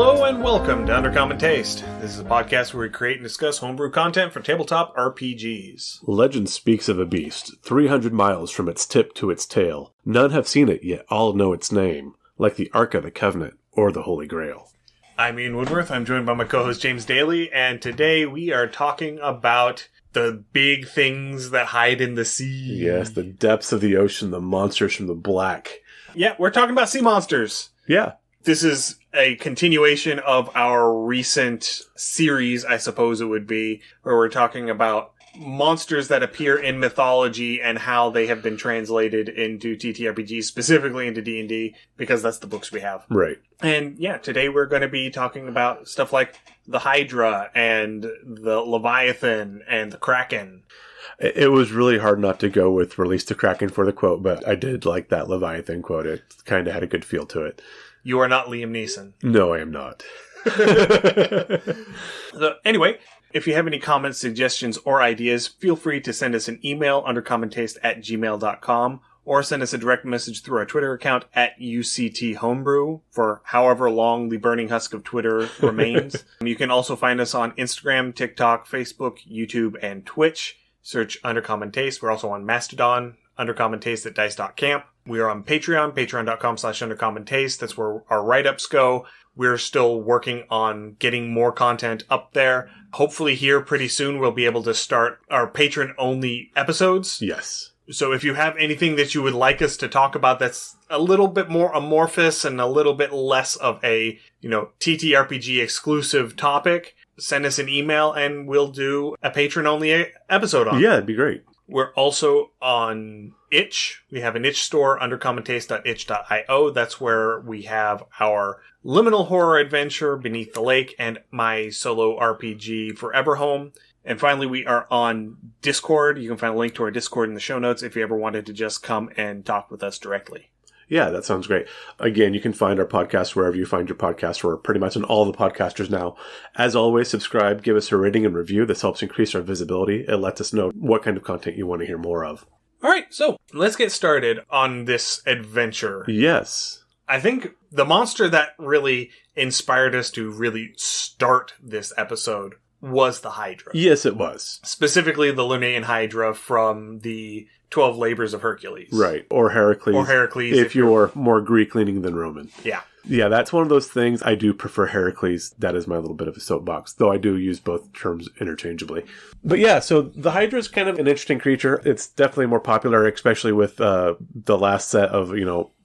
Hello and welcome to Undercommon Taste. This is a podcast where we create and discuss homebrew content for tabletop RPGs. Legend speaks of a beast, 300 miles from its tip to its tail. None have seen it, yet all know its name, like the Ark of the Covenant or the Holy Grail. I'm Ian Woodworth. I'm joined by my co-host James Daly, and today we are talking about the big things that hide in the sea. Yes, the depths of the ocean, the monsters from the black. Yeah, we're talking about sea monsters. Yeah. This is a continuation of our recent series, I suppose it would be, where we're talking about monsters that appear in mythology and how they have been translated into TTRPGs, specifically into D&D, because that's the books we have. Right. And yeah, today we're going to be talking about stuff like the Hydra and the Leviathan and the Kraken. It was really hard not to go with release the Kraken for the quote, but I did like that Leviathan quote. It kind of had a good feel to it. You are not Liam Neeson. No, I am not. So, anyway, if you have any comments, suggestions, or ideas, feel free to send us an email, undercommontaste@gmail.com, or send us a direct message through our Twitter account @UCTHomebrew for however long the burning husk of Twitter remains. You can also find us on Instagram, TikTok, Facebook, YouTube, and Twitch. Search Undercommon Taste. We're also on Mastodon, undercommontaste@dice.camp. We are on Patreon, patreon.com/undercommontaste. That's where our write-ups go. We're still working on getting more content up there. Hopefully here pretty soon we'll be able to start our patron-only episodes. Yes. So if you have anything that you would like us to talk about that's a little bit more amorphous and a little bit less of a, TTRPG exclusive topic, send us an email and we'll do a patron-only episode on it. Yeah, it'd be great. We're also on itch. We have an itch store, undercommontaste.itch.io. That's where we have our liminal horror adventure, Beneath the Lake, and my solo RPG, Foreverhome. And finally, we are on Discord. You can find a link to our Discord in the show notes if you ever wanted to just come and talk with us directly. Yeah, that sounds great. Again, you can find our podcast wherever you find your podcast. We're pretty much on all the podcasters now. As always, subscribe, give us a rating and review. This helps increase our visibility. It lets us know what kind of content you want to hear more of. All right, so let's get started on this adventure. Yes. I think the monster that really inspired us to really start this episode was the Hydra. Yes, it was. Specifically the Lernean Hydra from the 12 Labors of Hercules. Right. Or Heracles. Or Heracles. If you're more Greek-leaning than Roman. Yeah. Yeah, that's one of those things. I do prefer Heracles. That is my little bit of a soapbox, though I do use both terms interchangeably. But yeah, so the Hydra is kind of an interesting creature. It's definitely more popular, especially with the last set of,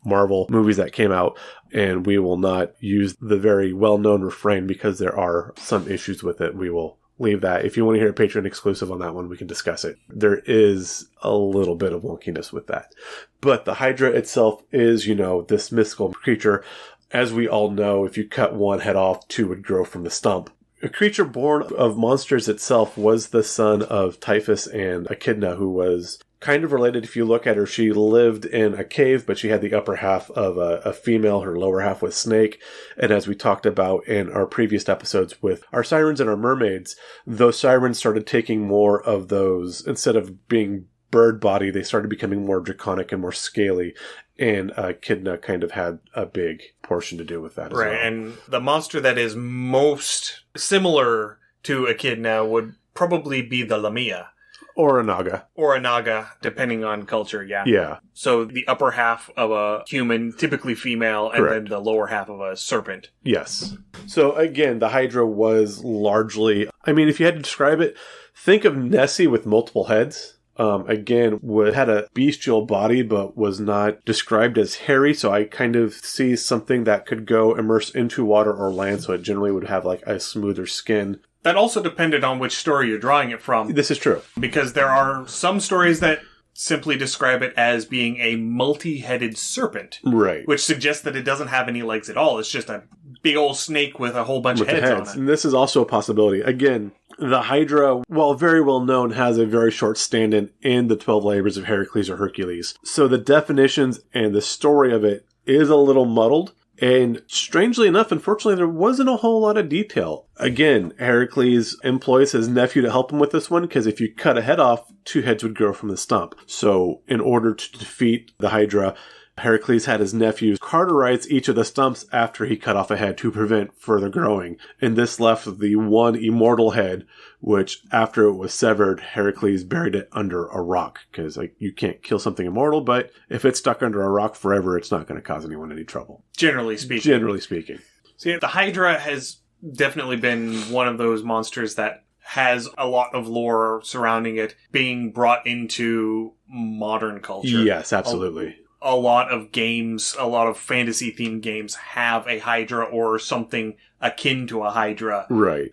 Marvel movies that came out. And we will not use the very well-known refrain because there are some issues with it. We will leave that. If you want to hear a Patreon exclusive on that one, we can discuss it. There is a little bit of wonkiness with that. But the Hydra itself is, this mystical creature. As we all know, if you cut one head off, two would grow from the stump. A creature born of monsters itself was the son of Typhus and Echidna, who was kind of related. If you look at her, she lived in a cave, but she had the upper half of a female, her lower half was snake. And as we talked about in our previous episodes with our sirens and our mermaids, those sirens started taking more of those, instead of being bird body, they started becoming more draconic and more scaly. And Echidna kind of had a big portion to do with that as well. Right, and the monster that is most similar to Echidna would probably be the Lamia. Or a Naga. Or a Naga, depending on culture, yeah. Yeah. So the upper half of a human, typically female, and then the lower half of a serpent. Yes. So again, the Hydra was largely, if you had to describe it, think of Nessie with multiple heads. Again, had a bestial body, but was not described as hairy. So I kind of see something that could go immerse into water or land. So it generally would have like a smoother skin. That also depended on which story you're drawing it from. This is true. Because there are some stories that simply describe it as being a multi-headed serpent. Right. Which suggests that it doesn't have any legs at all. It's just a big old snake with a whole bunch of heads on it. And this is also a possibility. Again, the Hydra, while very well known, has a very short stand-in in the 12 Labors of Heracles or Hercules. So the definitions and the story of it is a little muddled. And strangely enough, unfortunately, there wasn't a whole lot of detail. Again, Heracles employs his nephew to help him with this one, because if you cut a head off, two heads would grow from the stump. So in order to defeat the Hydra, Heracles had his nephews cauterize each of the stumps after he cut off a head to prevent further growing. And this left the one immortal head, which after it was severed, Heracles buried it under a rock. Because you can't kill something immortal, but if it's stuck under a rock forever, it's not going to cause anyone any trouble. Generally speaking. So yeah, the Hydra has definitely been one of those monsters that has a lot of lore surrounding it being brought into modern culture. Yes, absolutely. A lot of games, a lot of fantasy-themed games have a Hydra or something akin to a Hydra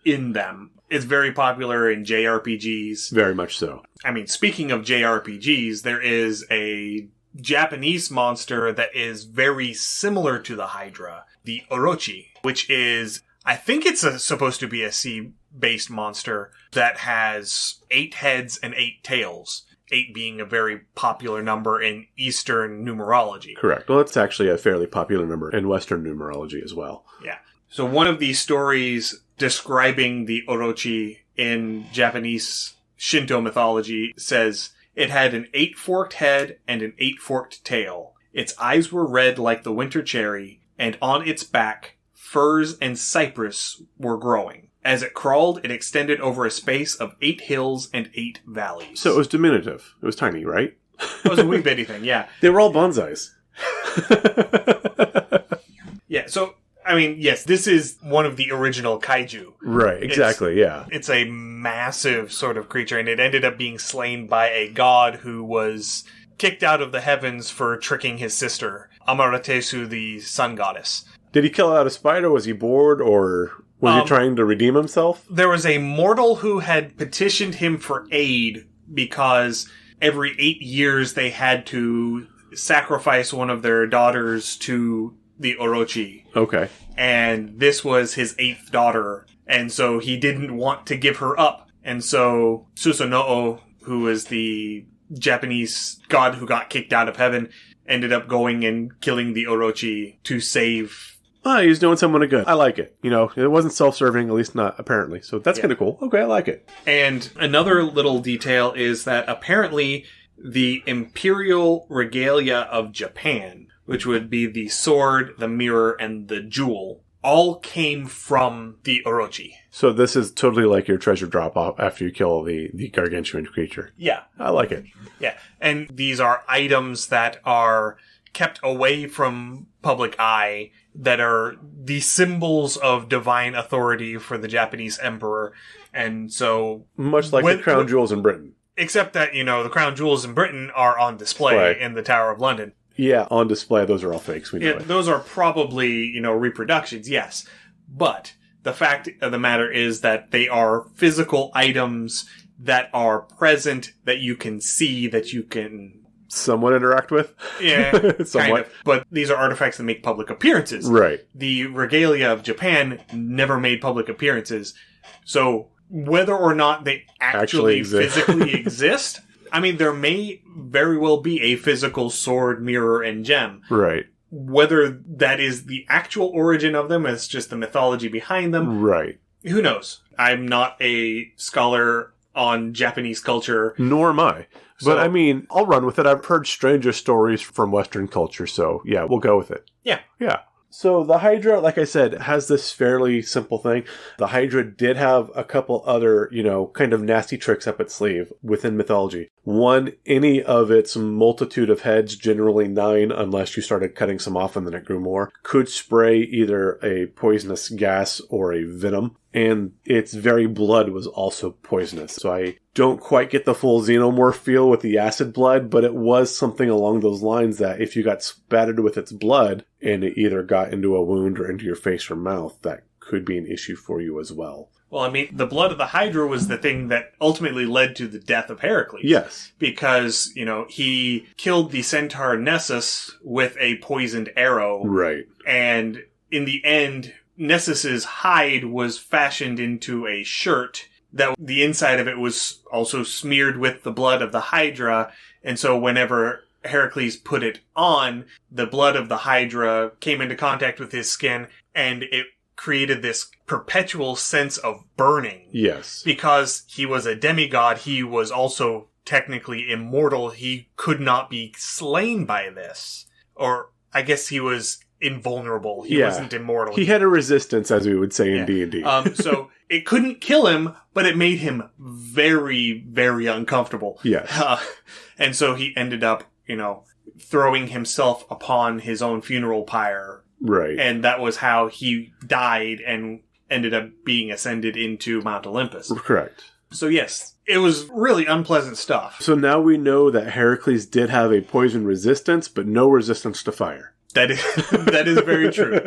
in them. It's very popular in JRPGs. Very much so. I mean, speaking of JRPGs, there is a Japanese monster that is very similar to the Hydra, the Orochi, which is, I think it's supposed to be a sea-based monster that has 8 heads and 8 tails. 8 being a very popular number in Eastern numerology. Correct. Well, it's actually a fairly popular number in Western numerology as well. Yeah. So one of these stories describing the Orochi in Japanese Shinto mythology says, it had an 8-forked head and an 8-forked tail. Its eyes were red like the winter cherry, and on its back, firs and cypress were growing. As it crawled, it extended over a space of 8 hills and 8 valleys. So it was diminutive. It was tiny, right? It was a wee bitty thing, yeah. They were all bonsais. Yeah, so, I mean, yes, this is one of the original kaiju. Right, exactly, yeah. It's a massive sort of creature, and it ended up being slain by a god who was kicked out of the heavens for tricking his sister, Amaratesu, the sun goddess. Did he kill out a spider? Was he bored, or was he trying to redeem himself? There was a mortal who had petitioned him for aid because every 8 years they had to sacrifice one of their daughters to the Orochi. Okay. And this was his 8th daughter, and so he didn't want to give her up. And so Susanoo, who is the Japanese god who got kicked out of heaven, ended up going and killing the Orochi to save... He was doing someone a good. I like it. It wasn't self-serving, at least not apparently. So that's kind of cool. Okay, I like it. And another little detail is that apparently the imperial regalia of Japan, which would be the sword, the mirror, and the jewel, all came from the Orochi. So this is totally like your treasure drop off after you kill the gargantuan creature. Yeah. I like it. Yeah. And these are items that are kept away from public eye, that are the symbols of divine authority for the Japanese emperor. And so... much like the crown jewels in Britain. Except that, the crown jewels in Britain are on display in the Tower of London. Yeah, on display. Those are all fakes. We know it. Those are probably, reproductions, yes. But the fact of the matter is that they are physical items that are present, that you can see, that you can... somewhat interact with? Yeah, kind of. But these are artifacts that make public appearances. Right. The regalia of Japan never made public appearances. So whether or not they actually physically exist, I mean, there may very well be a physical sword, mirror, and gem. Right. Whether that is the actual origin of them, it's just the mythology behind them. Right. Who knows? I'm not a scholar on Japanese culture. Nor am I. But I mean, I'll run with it. I've heard stranger stories from Western culture, so yeah, we'll go with it. Yeah. Yeah. So the Hydra, like I said, has this fairly simple thing. The Hydra did have a couple other, kind of nasty tricks up its sleeve within mythology. One, any of its multitude of heads, generally 9, unless you started cutting some off and then it grew more, could spray either a poisonous gas or a venom. And its very blood was also poisonous. So I don't quite get the full xenomorph feel with the acid blood, but it was something along those lines that if you got spattered with its blood and it either got into a wound or into your face or mouth, that could be an issue for you as well. Well, I mean, the blood of the Hydra was the thing that ultimately led to the death of Heracles. Yes. Because, he killed the centaur Nessus with a poisoned arrow. Right. And in the end, Nessus's hide was fashioned into a shirt that the inside of it was also smeared with the blood of the Hydra. And so whenever Heracles put it on, the blood of the Hydra came into contact with his skin, and it created this perpetual sense of burning. Yes. Because he was a demigod, he was also technically immortal. He could not be slain by this. Or I guess he was invulnerable. He wasn't immortal. He had a resistance, as we would say in D&D. So it couldn't kill him, but it made him very, very uncomfortable. Yes. And so he ended up, throwing himself upon his own funeral pyre. Right. And that was how he died and ended up being ascended into Mount Olympus. Correct. So yes, it was really unpleasant stuff. So now we know that Heracles did have a poison resistance, but no resistance to fire. That is very true.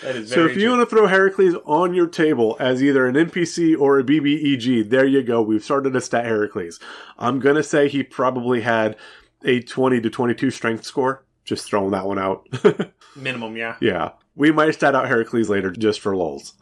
That is very So if you want to throw Heracles on your table as either an NPC or a BBEG, there you go. We've started to stat Heracles. I'm going to say he probably had a 20 to 22 strength score. Just throwing that one out. Minimum, yeah. Yeah. We might stat out Heracles later just for lulz.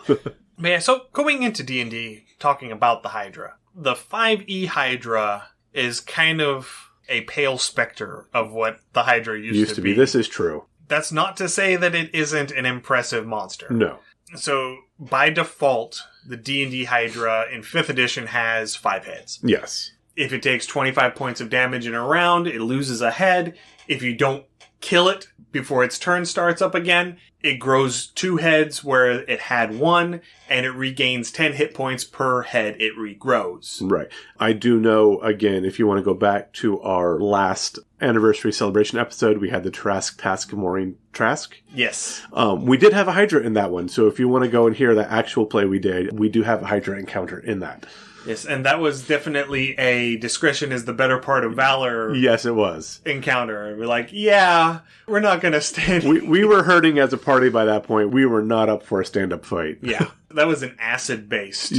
Yeah, so going into D&D, talking about the Hydra. The 5e Hydra is kind of a pale specter of what the Hydra used to be. This is true. That's not to say that it isn't an impressive monster. No. So, by default, the D&D Hydra in 5th edition has 5 heads. Yes. If it takes 25 points of damage in a round, it loses a head. If you don't kill it before its turn starts up again, it grows 2 heads where it had 1, and it regains 10 hit points per head it regrows. Right. I do know, again, if you want to go back to our last anniversary celebration episode, we had the Trask Task Maureen Trask. Yes. We did have a Hydra in that one, so if you want to go and hear the actual play we did, we do have a Hydra encounter in that. Yes, and that was definitely a discretion is the better part of valor. Yes, it was. Encounter. We're like, yeah, we're not going to stand. We were hurting as a party by that point. We were not up for a stand-up fight. Yeah, that was an acid-based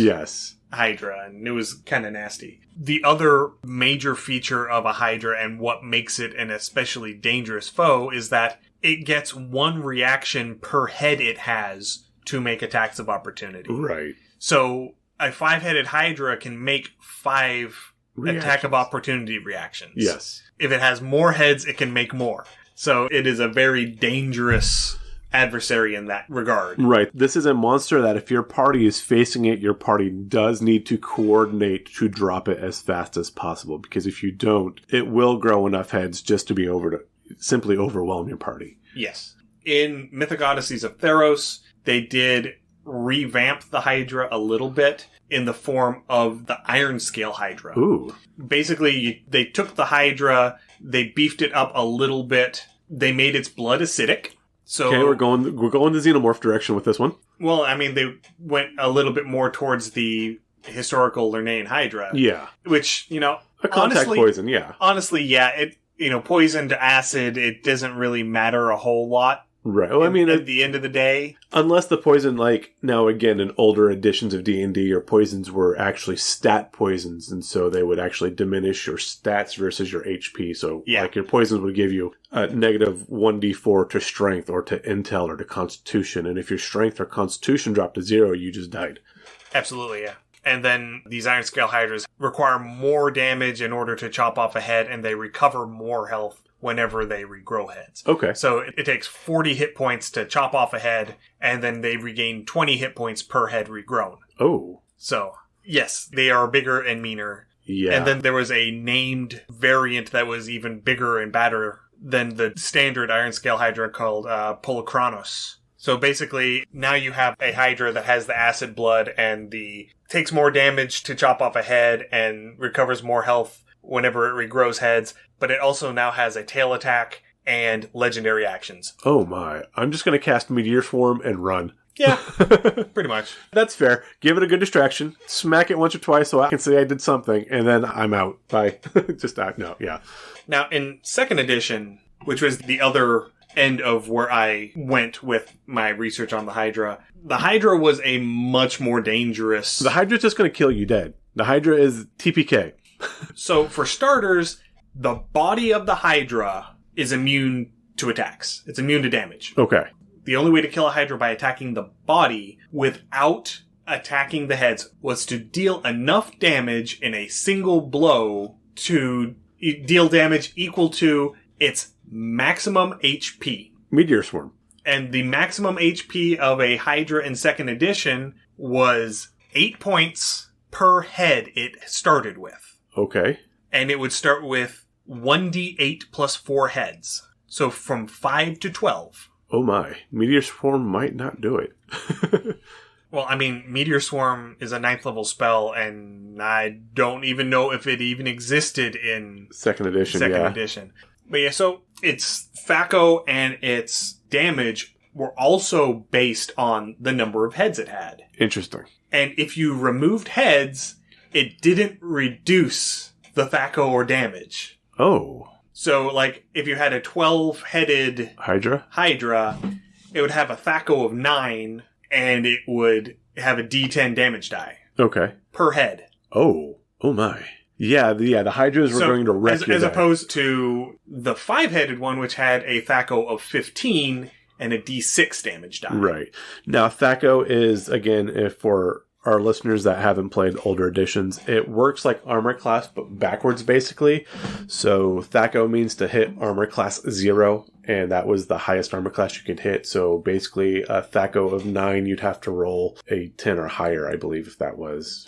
Hydra, and it was kind of nasty. The other major feature of a Hydra and what makes it an especially dangerous foe is that it gets 1 reaction per head it has to make attacks of opportunity. Right. So a 5-headed Hydra can make 5 attack of opportunity reactions. Yes. If it has more heads, it can make more. So it is a very dangerous adversary in that regard. Right. This is a monster that if your party is facing it, your party does need to coordinate to drop it as fast as possible. Because if you don't, it will grow enough heads just to be simply overwhelm your party. Yes. In Mythic Odysseys of Theros, they did revamp the Hydra a little bit in the form of the Iron Scale Hydra. Ooh. Basically, they took the Hydra, they beefed it up a little bit, they made its blood acidic. So, okay, we're going the xenomorph direction with this one. Well, I mean, they went a little bit more towards the historical Lernean Hydra. Yeah. Which, a contact poison, yeah. Honestly, yeah, it poison to acid, it doesn't really matter a whole lot. Right. Well, I mean, at the end of the day, unless the poison, now again, in older editions of D&D, your poisons were actually stat poisons, and so they would actually diminish your stats versus your HP. So, your poisons would give you a negative 1d4 to strength, or to intel, or to constitution. And if your strength or constitution dropped to 0, you just died. Absolutely, yeah. And then these Iron Scale Hydras require more damage in order to chop off a head, and they recover more health whenever they regrow heads. Okay. So it takes 40 hit points to chop off a head, and then they regain 20 hit points per head regrown. Oh. So, yes, they are bigger and meaner. Yeah. And then there was a named variant that was even bigger and badder than the standard Iron Scale Hydra called Polochronos. So basically, now you have a Hydra that has the acid blood and takes more damage to chop off a head and recovers more health whenever it regrows heads, but it also now has a tail attack and legendary actions. Oh my. I'm just going to cast Meteor Swarm and run. Yeah, pretty much. That's fair. Give it a good distraction. Smack it once or twice so I can say I did something, and then I'm out. Bye. Now, in 2nd edition, which was the other end of where I went with my research on the Hydra was a much more dangerous... The Hydra's just going to kill you dead. The Hydra is TPK. So, for starters, the body of the Hydra is immune to attacks. It's immune to damage. Okay. The only way to kill a Hydra by attacking the body without attacking the heads was to deal enough damage in a single blow to deal damage equal to its maximum HP. Meteor Swarm. And the maximum HP of a Hydra in 2nd edition was 8 points per head it started with. Okay. And it would start with 1d8 plus 4 heads. So from 5 to 12. Oh my. Meteor Swarm might not do it. Well, I mean, Meteor Swarm is a 9th level spell, and I don't even know if it even existed in Second edition, edition. But yeah, so its THAC0 and its damage were also based on the number of heads it had. Interesting. And if you removed heads, it didn't reduce the THAC0 or damage. Oh. So, like, if you had a 12-headed Hydra, it would have a THAC0 of 9, and it would have a D10 damage die. Okay. Per head. Oh. Oh my. Yeah, the Hydras were going to wreck your as day. opposed to the 5-headed one, which had a THAC0 of 15 and a D6 damage die. Right. Now, THAC0 is, again, if for our listeners that haven't played older editions, it works like armor class, but backwards, basically. So THAC0 means to hit armor class 0, and that was the highest armor class you could hit. So basically, a THAC0 of 9, you'd have to roll a 10 or higher, I believe, if that was...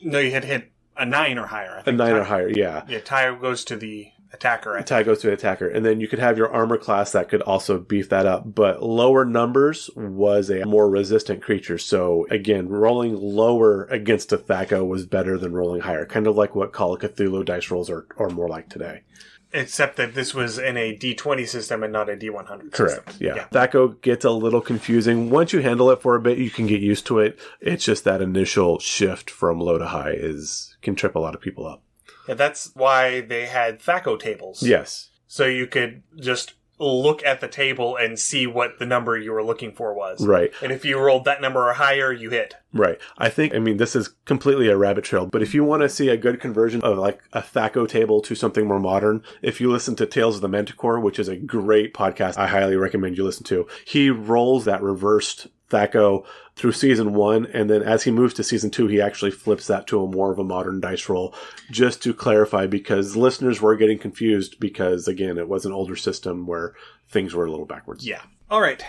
No, you had to hit a 9 or higher. I think a 9 or higher, yeah. Yeah, tie goes to the attacker. Tie goes to the attacker. And then you could have your armor class that could also beef that up. But lower numbers was a more resistant creature. So again, rolling lower against a THAC0 was better than rolling higher. Kind of like what Call of Cthulhu dice rolls are more like today. Except that this was in a D20 system and not a D100 Correct, system. yeah. THAC0 gets a little confusing. Once you handle it for a bit, you can get used to it. It's just that initial shift from low to high can trip a lot of people up. Yeah, that's why they had THAC0 tables. Yes. So you could just look at the table and see what the number you were looking for was. Right. And if you rolled that number or higher, you hit. Right. I mean, this is completely a rabbit trail, but if you want to see a good conversion of like a THAC0 table to something more modern, if you listen to Tales of the Manticore, which is a great podcast I highly recommend you listen to, he rolls that reversed THAC0 through season 1, and then as he moves to season 2, he actually flips that to a more of a modern dice roll, just to clarify, because listeners were getting confused because, again, it was an older system where things were a little backwards. Yeah. All right.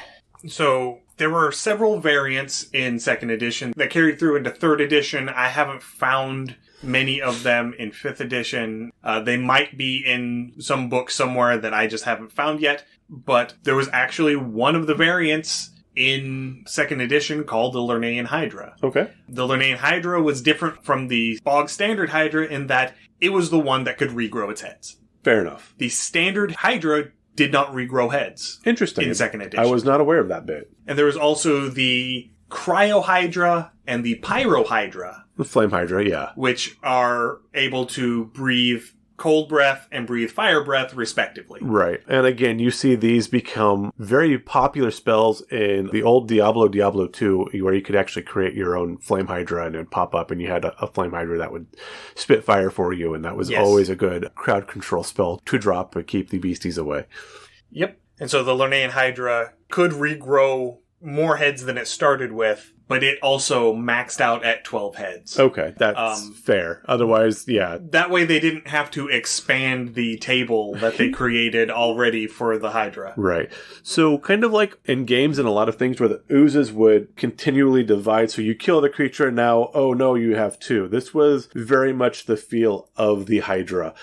So there were several variants in 2nd edition that carried through into 3rd edition. I haven't found many of them in 5th edition. They might be in some book somewhere that I just haven't found yet, but there was actually one of the variants in 2nd edition called the Lernean Hydra. Okay. The Lernean Hydra was different from the bog standard Hydra in that it was the one that could regrow its heads. Fair enough. The standard Hydra did not regrow heads. Interesting. In 2nd edition. I was not aware of that bit. And there was also the Cryo Hydra and the Pyro Hydra. The Flame Hydra, yeah. Which are able to breathe cold breath and breathe fire breath, respectively. Right. And again, you see these become very popular spells in the old Diablo 2, where you could actually create your own Flame Hydra and it would pop up and you had a Flame Hydra that would spit fire for you. And that was always a good crowd control spell to drop to keep the beasties away. Yep. And so the Lernean Hydra could regrow more heads than it started with, but it also maxed out at 12 heads. Okay, that's fair. Otherwise, yeah. That way they didn't have to expand the table that they created already for the Hydra. Right. So kind of like in games and a lot of things where the oozes would continually divide. So you kill the creature and now, oh no, you have two. This was very much the feel of the Hydra.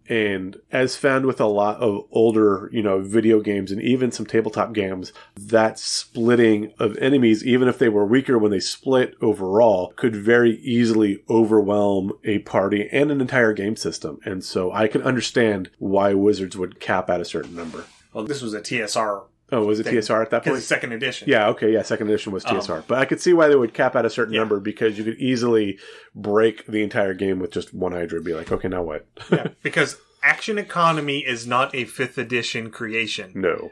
And as found with a lot of older, video games and even some tabletop games, that splitting of enemies, even if they were weaker when they split overall, could very easily overwhelm a party and an entire game system. And so I can understand why Wizards would cap at a certain number. Well, this was a TSR. Oh, was it TSR at that point? Because it's 2nd edition. Yeah, okay, yeah, 2nd edition was TSR. But I could see why they would cap at a certain number, because you could easily break the entire game with just one Hydra and be like, okay, now what? Yeah, because Action Economy is not a 5th edition creation. No.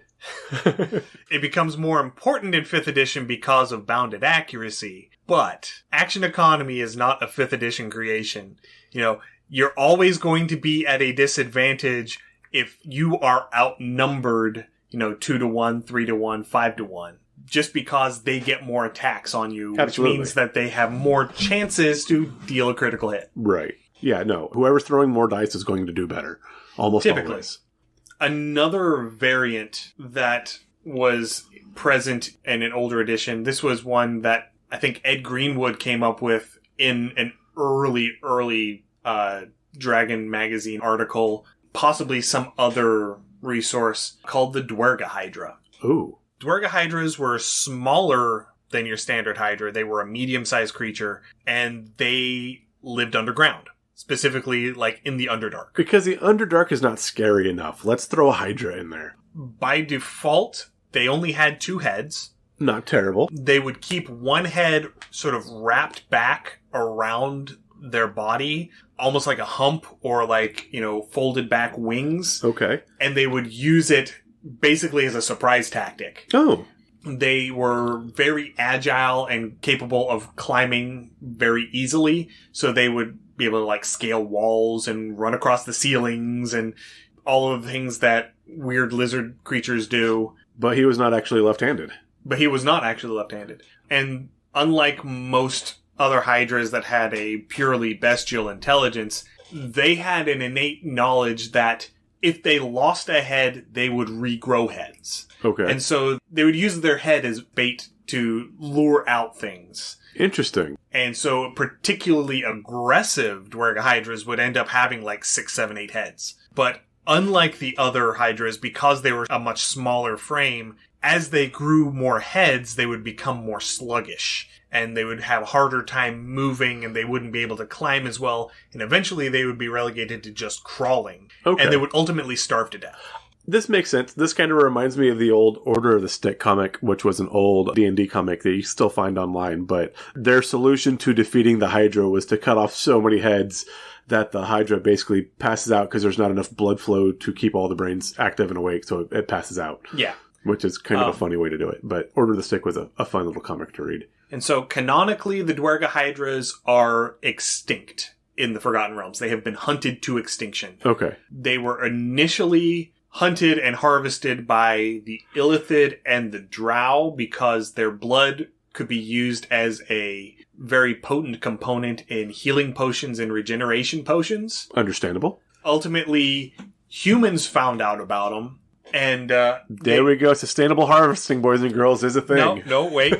It becomes more important in 5th edition because of bounded accuracy, but Action Economy is not a 5th edition creation. You're always going to be at a disadvantage if you are outnumbered 2-1, 3-1, 5-1, just because they get more attacks on you, Absolutely. Which means that they have more chances to deal a critical hit. Right. Yeah, no. Whoever's throwing more dice is going to do better. Almost typically. Always. Another variant that was present in an older edition, this was one that I think Ed Greenwood came up with in an early Dragon magazine article. Possibly some other resource called the Dwerga Hydra. Ooh. Dwerga Hydras were smaller than your standard Hydra. They were a medium-sized creature, and they lived underground. Specifically, like, in the Underdark. Because the Underdark is not scary enough. Let's throw a Hydra in there. By default, they only had 2 heads. Not terrible. They would keep one head sort of wrapped back around their body, almost like a hump or like, folded back wings. Okay. And they would use it basically as a surprise tactic. Oh. They were very agile and capable of climbing very easily. So they would be able to like scale walls and run across the ceilings and all of the things that weird lizard creatures do. But he was not actually left-handed. And unlike most other Hydras that had a purely bestial intelligence, they had an innate knowledge that if they lost a head, they would regrow heads. Okay. And so they would use their head as bait to lure out things. Interesting. And so particularly aggressive Dwerga Hydras would end up having like 6, 7, 8 heads. But unlike the other Hydras, because they were a much smaller frame, as they grew more heads, they would become more sluggish. And they would have a harder time moving, and they wouldn't be able to climb as well. And eventually they would be relegated to just crawling. Okay. And they would ultimately starve to death. This makes sense. This kind of reminds me of the old Order of the Stick comic, which was an old D&D comic that you still find online. But their solution to defeating the Hydra was to cut off so many heads that the Hydra basically passes out because there's not enough blood flow to keep all the brains active and awake, so it passes out. Yeah. Which is kind of a funny way to do it. But Order of the Stick was a fun little comic to read. And so, canonically, the Dwerga Hydras are extinct in the Forgotten Realms. They have been hunted to extinction. Okay. They were initially hunted and harvested by the Illithid and the Drow because their blood could be used as a very potent component in healing potions and regeneration potions. Understandable. Ultimately, humans found out about them. And there we go. Sustainable harvesting, boys and girls, is a thing. No, wait.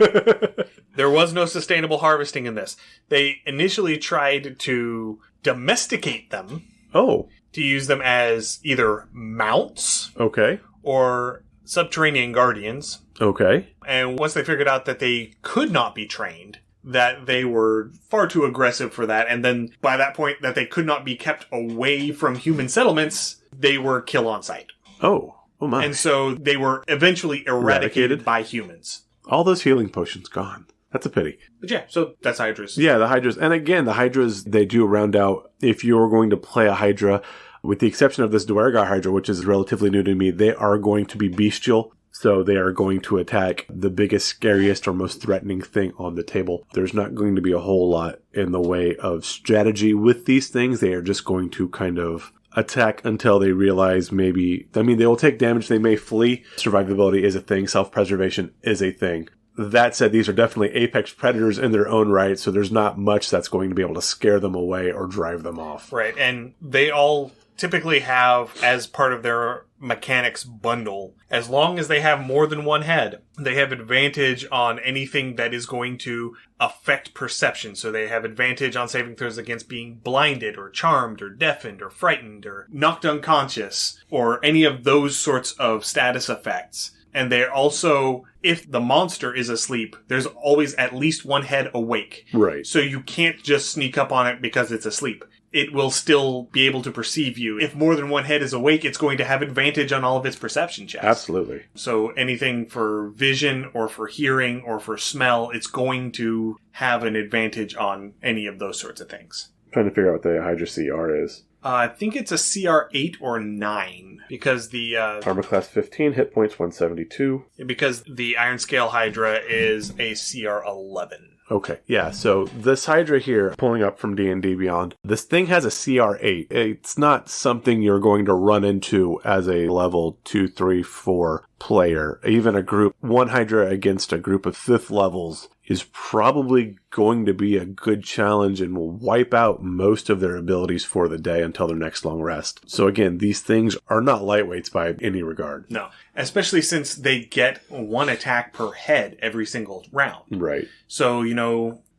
There was no sustainable harvesting in this. They initially tried to domesticate them. Oh. To use them as either mounts. Okay. Or subterranean guardians. Okay. And once they figured out that they could not be trained, that they were far too aggressive for that, and then by that point that they could not be kept away from human settlements, they were kill on sight. Oh my. And so they were eventually eradicated by humans. All those healing potions gone. That's a pity. But yeah, so that's Hydras. Yeah, the Hydras. And again, the Hydras, they do round out, if you're going to play a Hydra, with the exception of this Dwerga Hydra, which is relatively new to me, they are going to be bestial. So they are going to attack the biggest, scariest, or most threatening thing on the table. There's not going to be a whole lot in the way of strategy with these things. They are just going to kind of attack until they realize they will take damage, they may flee. Survivability is a thing, self-preservation is a thing. That said, these are definitely apex predators in their own right, so there's not much that's going to be able to scare them away or drive them off. Right, and they all typically have, as part of their mechanics bundle, as long as they have more than one head, they have advantage on anything that is going to affect perception. So they have advantage on saving throws against being blinded or charmed or deafened or frightened or knocked unconscious or any of those sorts of status effects. And they're also, if the monster is asleep, there's always at least one head awake. Right. So you can't just sneak up on it because it's asleep. It will still be able to perceive you. If more than one head is awake, it's going to have advantage on all of its perception checks. Absolutely. So anything for vision or for hearing or for smell, it's going to have an advantage on any of those sorts of things. I'm trying to figure out what the Hydra CR is. I think it's a CR 8 or 9 because the Armor class 15, hit points 172. Because the Iron Scale Hydra is a CR 11. Okay, yeah, so this Hydra here, pulling up from D&D Beyond, this thing has a CR 8. It's not something you're going to run into as a level 2, 3, 4 player. Even one Hydra against a group of 5th levels is probably going to be a good challenge and will wipe out most of their abilities for the day until their next long rest. So again, these things are not lightweights by any regard. No, especially since they get one attack per head every single round. Right. So,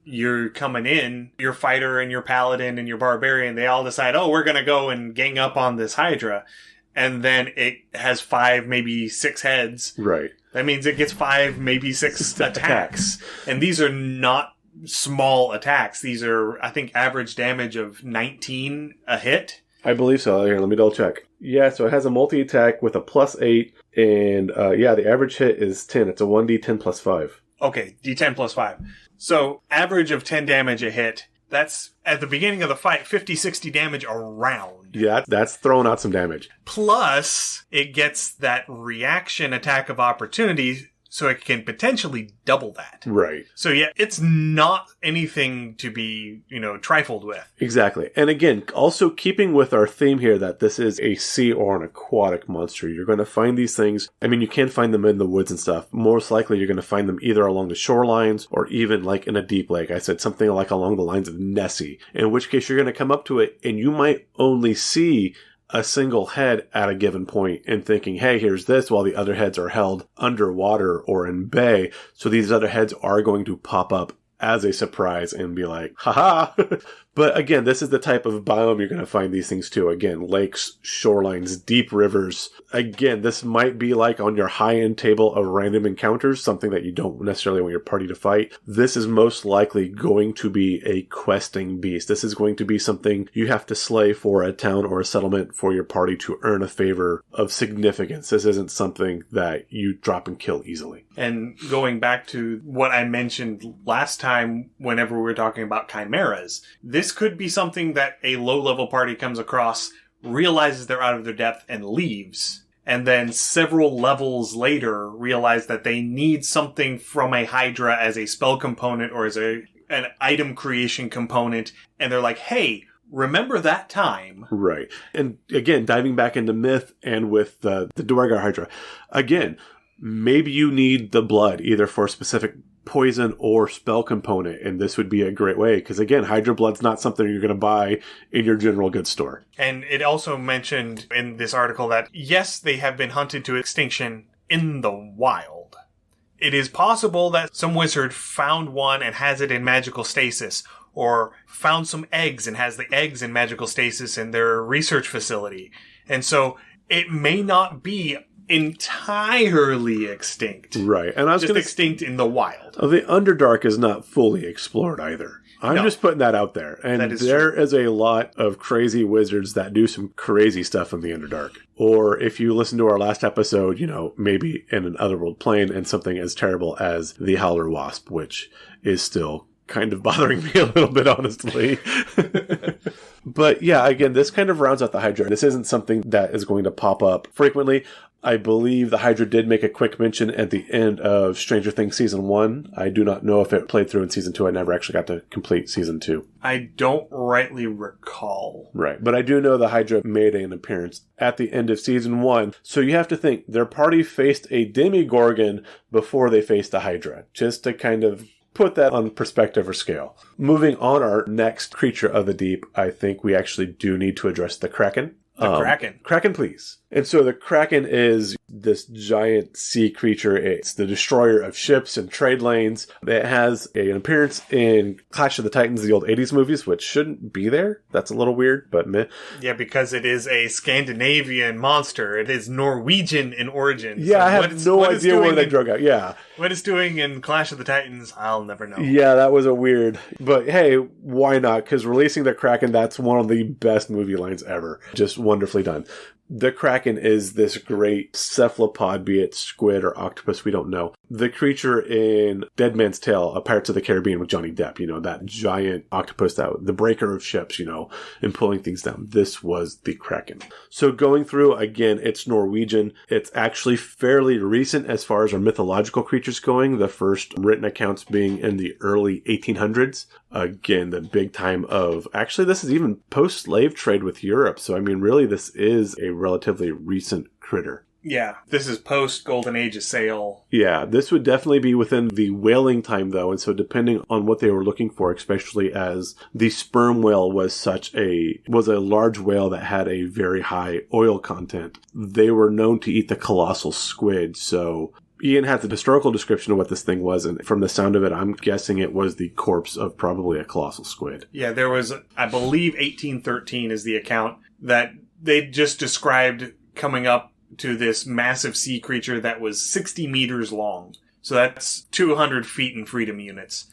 you're coming in, your fighter and your paladin and your barbarian, they all decide, we're going to go and gang up on this Hydra. and then it has 5, maybe 6 heads. Right. That means it gets 5, maybe 6 attacks. And these are not small attacks. These are, I think, average damage of 19 a hit. I believe so. Here, let me double check. Yeah, so it has a multi-attack with a +8, and the average hit is 10. It's a 1d10 plus 5. Okay, d10 plus 5. So, average of 10 damage a hit. That's, at the beginning of the fight, 50, 60 damage a round. Yeah, that's throwing out some damage. Plus, it gets that reaction attack of opportunity, so it can potentially double that. Right. So yeah, it's not anything to be, trifled with. Exactly. And again, also keeping with our theme here that this is a sea or an aquatic monster, you're going to find these things. I mean, you can find them in the woods and stuff. Most likely you're going to find them either along the shorelines or even like in a deep lake. I said something like along the lines of Nessie, in which case you're going to come up to it and you might only see a single head at a given point and thinking, hey, here's this, while the other heads are held underwater or in bay. So these other heads are going to pop up as a surprise and be like, haha. But again, this is the type of biome you're going to find these things too. Again, lakes, shorelines, deep rivers. Again, this might be like on your high-end table of random encounters, something that you don't necessarily want your party to fight. This is most likely going to be a questing beast. This is going to be something you have to slay for a town or a settlement for your party to earn a favor of significance. This isn't something that you drop and kill easily. And going back to what I mentioned last time whenever we were talking about chimeras, this could be something that a low-level party comes across, realizes they're out of their depth, and leaves. And then several levels later realize that they need something from a Hydra as a spell component or as an item creation component. And they're like, hey, remember that time? Right. And again, diving back into myth and with the Duergar Hydra, again, maybe you need the blood either for a specific poison or spell component, and this would be a great way, because again, Hydra blood's not something you're going to buy in your general goods store. And it also mentioned in this article that yes, they have been hunted to extinction in the wild. It is possible that some wizard found one and has it in magical stasis, or found some eggs and has the eggs in magical stasis in their research facility. And so it may not be entirely extinct. Right. And I was just extinct in the wild. The Underdark is not fully explored either. I'm just putting that out there. And there is a lot of crazy wizards that do some crazy stuff in the Underdark. Or if you listen to our last episode, maybe in an otherworld plane and something as terrible as the Howler Wasp, which is still kind of bothering me a little bit, honestly. But yeah, again, this kind of rounds out the Hydra. This isn't something that is going to pop up frequently. I believe the Hydra did make a quick mention at the end of Stranger Things Season 1. I do not know if it played through in Season 2. I never actually got to complete Season 2. I don't rightly recall. Right, but I do know the Hydra made an appearance at the end of Season 1. So you have to think, their party faced a Demigorgon before they faced the Hydra. Just to kind of put that on perspective or scale. Moving on, our next creature of the deep, I think we actually do need to address the Kraken. The Kraken. Kraken, please. And so the Kraken is this giant sea creature. It's the destroyer of ships and trade lanes. It has an appearance in Clash of the Titans, the old 80s movies, which shouldn't be there. That's a little weird, but meh. Yeah, because it is a Scandinavian monster. It is Norwegian in origin. Yeah, so I have no idea where they drug out. Yeah. What it's doing in Clash of the Titans, I'll never know. Yeah, that was a weird. But hey, why not? Because releasing the Kraken, that's one of the best movie lines ever. Just wonderfully done. The Kraken is this great cephalopod, be it squid or octopus, we don't know. The creature in Dead Man's Tale, A Pirates of the Caribbean with Johnny Depp, that giant octopus, the breaker of ships, and pulling things down. This was the Kraken. So going through, again, it's Norwegian. It's actually fairly recent as far as our mythological creatures going, the first written accounts being in the early 1800s. Again, the big time of, actually, this is even post-slave trade with Europe. So, I mean, really, this is a relatively recent critter. Yeah, this is post-Golden Age of Sail. Yeah, this would definitely be within the whaling time, though, and so depending on what they were looking for, especially as the sperm whale was a large whale that had a very high oil content, they were known to eat the colossal squid, so Ian has a historical description of what this thing was, and from the sound of it, I'm guessing it was the corpse of probably a colossal squid. Yeah, there was, I believe 1813 is the account, that they just described coming up to this massive sea creature that was 60 meters long. So that's 200 feet in freedom units.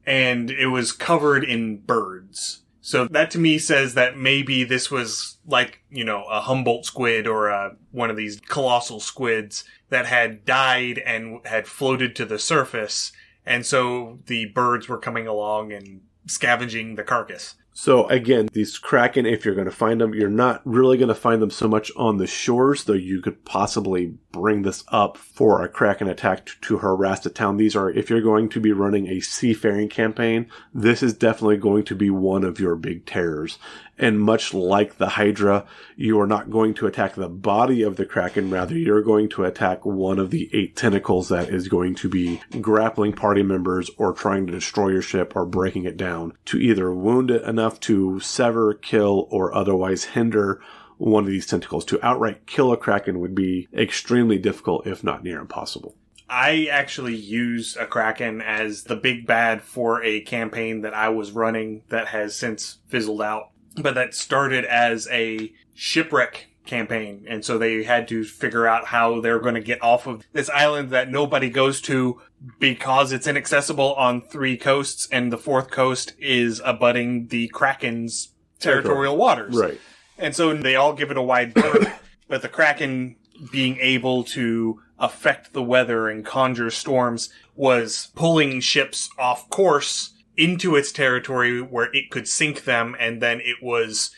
And it was covered in birds. So that to me says that maybe this was like, a Humboldt squid or one of these colossal squids that had died and had floated to the surface. And so the birds were coming along and scavenging the carcass. So again, these Kraken, if you're going to find them, you're not really going to find them so much on the shores, though you could possibly bring this up for a Kraken attack to harass a town. These are, if you're going to be running a seafaring campaign, this is definitely going to be one of your big terrors. And much like the Hydra, you are not going to attack the body of the Kraken. Rather, you're going to attack one of the 8 tentacles that is going to be grappling party members or trying to destroy your ship or breaking it down to either wound it enough to sever, kill, or otherwise hinder one of these tentacles. To outright kill a Kraken would be extremely difficult, if not near impossible. I actually use a Kraken as the big bad for a campaign that I was running that has since fizzled out. But that started as a shipwreck campaign. And so they had to figure out how they're going to get off of this island that nobody goes to because it's inaccessible on 3 coasts. And the 4th coast is abutting the Kraken's territorial waters. Right. And so they all give it a wide berth. But the Kraken being able to affect the weather and conjure storms was pulling ships off course into its territory where it could sink them, and then it was,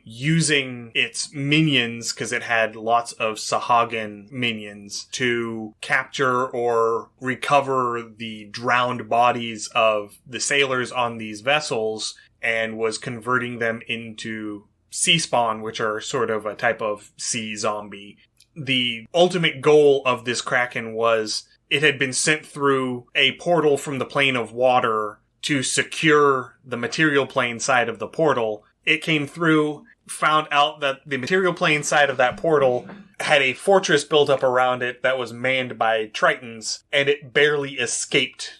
using its minions, because it had lots of Sahagin minions, to capture or recover the drowned bodies of the sailors on these vessels, and was converting them into sea spawn, which are sort of a type of sea zombie. The ultimate goal of this Kraken was it had been sent through a portal from the plane of water to secure the material plane side of the portal. It came through, found out that the material plane side of that portal had a fortress built up around it that was manned by Tritons, and it barely escaped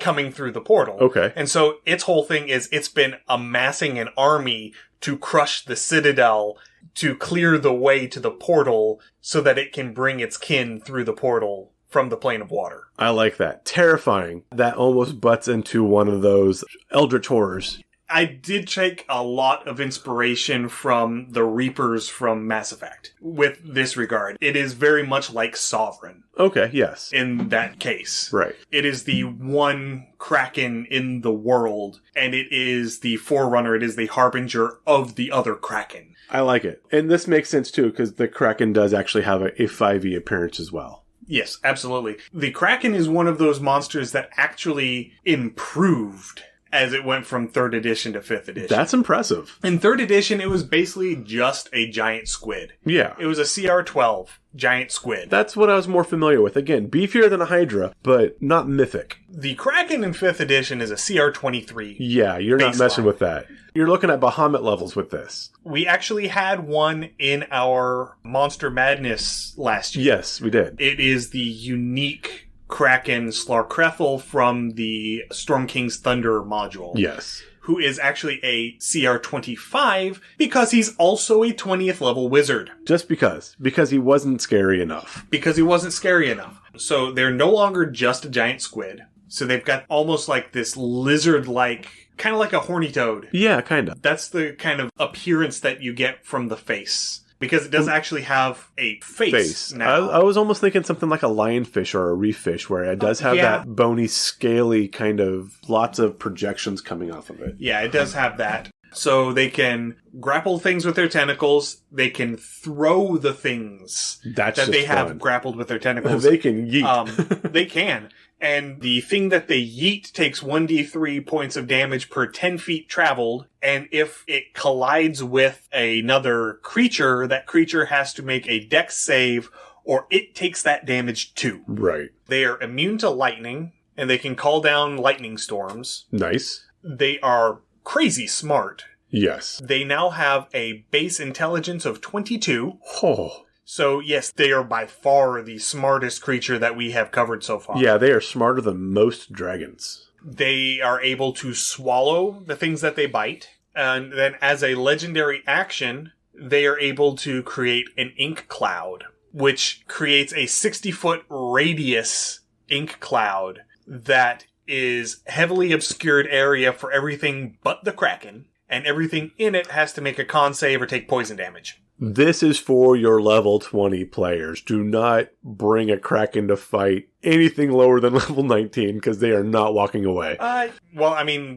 coming through the portal. Okay. And so its whole thing is it's been amassing an army to crush the citadel to clear the way to the portal so that it can bring its kin through the portal from the plane of water. I like that. Terrifying. That almost butts into one of those eldritch horrors. I did take a lot of inspiration from the Reapers from Mass Effect with this regard. It is very much like Sovereign. Okay, yes. In that case. Right. It is the one Kraken in the world, and it is the forerunner, it is the harbinger of the other Kraken. I like it. And this makes sense too, because the Kraken does actually have a 5e appearance as well. Yes, absolutely. The Kraken is one of those monsters that actually improved as it went from 3rd edition to 5th edition. That's impressive. In 3rd edition, it was basically just a giant squid. Yeah. It was a CR-12 giant squid. That's what I was more familiar with. Again, beefier than a Hydra, but not mythic. The Kraken in 5th edition is a CR-23. Yeah, you're not messing with that. You're looking at Bahamut levels with this. We actually had one in our Monster Madness last year. Yes, we did. It is the unique Kraken Slarkrethel from the Storm King's Thunder module. Yes. Who is actually a CR-25 because he's also a 20th level wizard. Just because. Because he wasn't scary enough. Because he wasn't scary enough. So they're no longer just a giant squid. So they've got almost like this lizard-like, kind of like a horny toad. Yeah, kind of. That's the kind of appearance that you get from the face. Because it does actually have a face now. I was almost thinking something like a lionfish or a reef fish, where it does have that bony, scaly kind of lots of projections coming off of it. Yeah, it does have that. So they can grapple things with their tentacles. They can throw the things that they have grappled with their tentacles. They can yeet. They can. And the thing that they yeet takes 1d3 points of damage per 10 feet traveled. And if it collides with another creature, that creature has to make a dex save or it takes that damage too. Right. They are immune to lightning and they can call down lightning storms. Nice. They are crazy smart. Yes. They now have a base intelligence of 22. Oh. So, yes, they are by far the smartest creature that we have covered so far. Yeah, they are smarter than most dragons. They are able to swallow the things that they bite. And then as a legendary action, they are able to create an ink cloud, which creates a 60-foot radius ink cloud that is heavily obscured area for everything but the Kraken, and everything in it has to make a con save or take poison damage. This is for your level 20 players. Do not bring a Kraken to fight anything lower than level 19, because they are not walking away.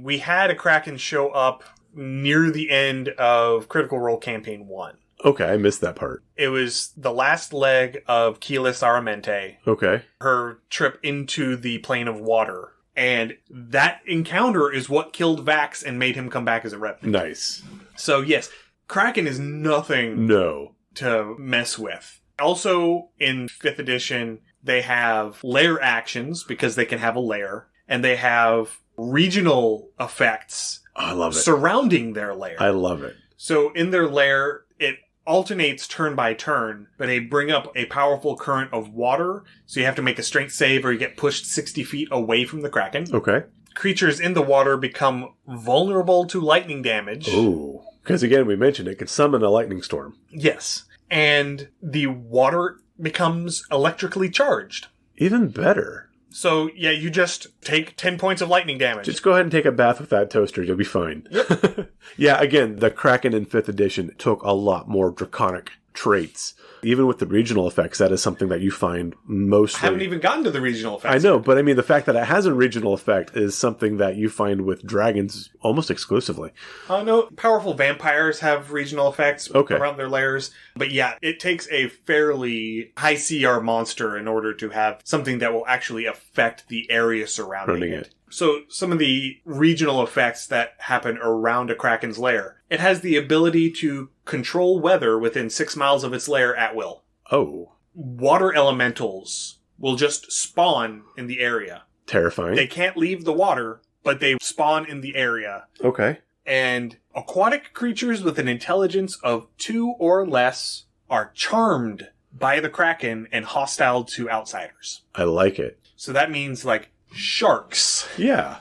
We had a Kraken show up near the end of Critical Role Campaign 1. Okay, I missed that part. It was the last leg of Keyless Aramente. Okay. Her trip into the plane of water. And that encounter is what killed Vax and made him come back as a Revenant. Nice. So yes, Kraken is nothing to mess with. Also, in 5th edition, they have lair actions, because they can have a lair. And they have regional effects I love it. surrounding their lair. I love it. So in their lair, it alternates turn by turn, but they bring up a powerful current of water, so you have to make a strength save or you get pushed 60 feet away from the Kraken. Okay. Creatures in the water become vulnerable to lightning damage. Ooh. Because again, we mentioned it could summon a lightning storm. Yes. And the water becomes electrically charged. Even better. So, yeah, you just take 10 points of lightning damage. Just go ahead and take a bath with that toaster. You'll be fine. Yep. Yeah, again, the Kraken in 5th edition took a lot more draconic traits. Even with the regional effects, that is something that you find mostly... I haven't even gotten to the regional effects. I know, but I mean, the fact that it has a regional effect is something that you find with dragons almost exclusively. No, powerful vampires have regional effects around their lairs. But yeah, it takes a fairly high CR monster in order to have something that will actually affect the area surrounding it. So some of the regional effects that happen around a Kraken's lair. It has the ability to control weather within 6 miles of its lair at will. Oh. Water elementals will just spawn in the area. Terrifying. They can't leave the water, but they spawn in the area. Okay. And aquatic creatures with an intelligence of 2 or less are charmed by the Kraken and hostile to outsiders. I like it. So that means, like, sharks. Yeah.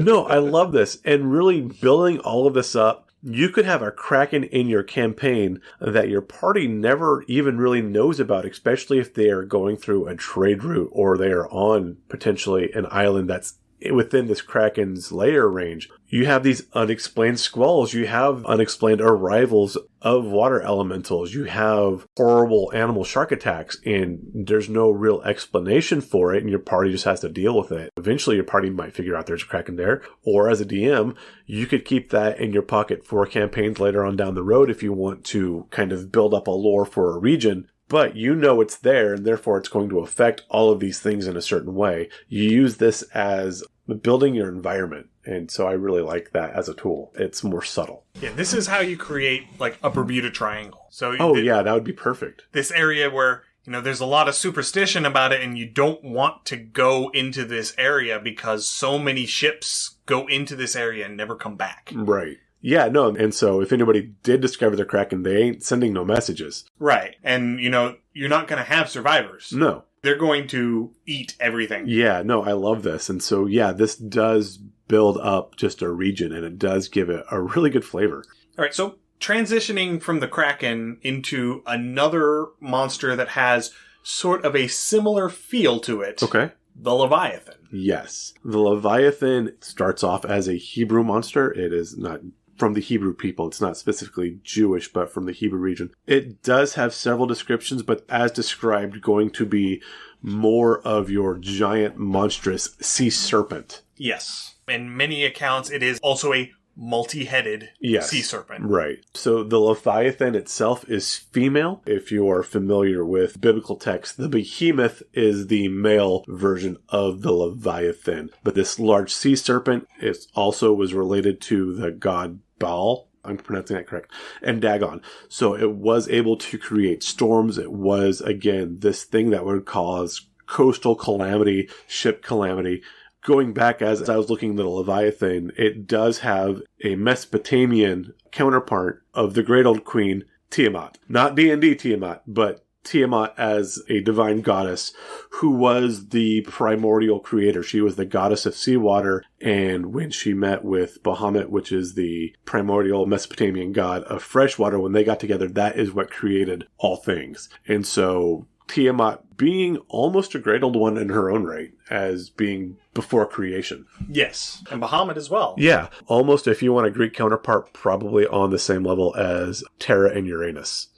No, I love this. And really building all of this up, you could have a Kraken in your campaign that your party never even really knows about, especially if they are going through a trade route or they are on potentially an island that's within this Kraken's lair range. You have these unexplained squalls. You have unexplained arrivals of water elementals. You have horrible animal shark attacks, and there's no real explanation for it, and your party just has to deal with it. Eventually, your party might figure out there's a Kraken there, or as a DM, you could keep that in your pocket for campaigns later on down the road if you want to kind of build up a lore for a region. But you know it's there, and therefore it's going to affect all of these things in a certain way. You use this as building your environment, and so I really like that as a tool. It's more subtle. Yeah, this is how you create, like, a Bermuda Triangle. So yeah, that would be perfect. This area where, there's a lot of superstition about it, and you don't want to go into this area because so many ships go into this area and never come back. Right. Yeah, no, and so if anybody did discover the Kraken, they ain't sending no messages. Right, and, you're not going to have survivors. No. They're going to eat everything. Yeah, no, I love this. And so, yeah, this does build up just a region, and it does give it a really good flavor. All right, so transitioning from the Kraken into another monster that has sort of a similar feel to it. Okay. The Leviathan. Yes. The Leviathan starts off as a Hebrew monster. It is not from the Hebrew people. It's not specifically Jewish, but from the Hebrew region. It does have several descriptions, but as described, going to be more of your giant, monstrous sea serpent. Yes. In many accounts, it is also a multi-headed sea serpent. Right. So the Leviathan itself is female. If you are familiar with biblical text, the behemoth is the male version of the Leviathan. But this large sea serpent also was related to the god Baal. I'm pronouncing that correct. And Dagon. So it was able to create storms. It was, again, this thing that would cause coastal calamity, ship calamity. Going back, as I was looking at the Leviathan, it does have a Mesopotamian counterpart of the great old queen, Tiamat. Not D&D Tiamat, but Tiamat as a divine goddess who was the primordial creator. She was the goddess of seawater, and when she met with Bahamut, which is the primordial Mesopotamian god of freshwater, when they got together, that is what created all things. And so Tiamat being almost a great old one in her own right, as being before creation. Yes, and Bahamut as well. Yeah, almost, if you want a Greek counterpart, probably on the same level as Terra and Uranus.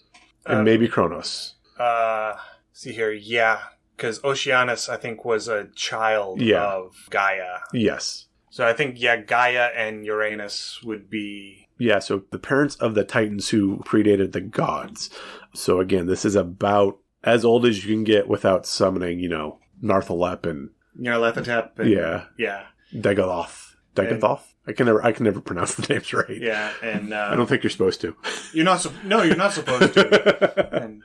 And maybe Kronos. See here, yeah, because Oceanus, I think, was a child of Gaia. Yes. So I think, Gaia and Uranus would be... Yeah, so the parents of the Titans who predated the gods. So again, this is about as old as you can get without summoning, Narthalep and... Nyarlathotep and... Yeah. Dagoth. I can never pronounce the names right. Yeah, and... I don't think you're supposed to. You're not supposed to. And,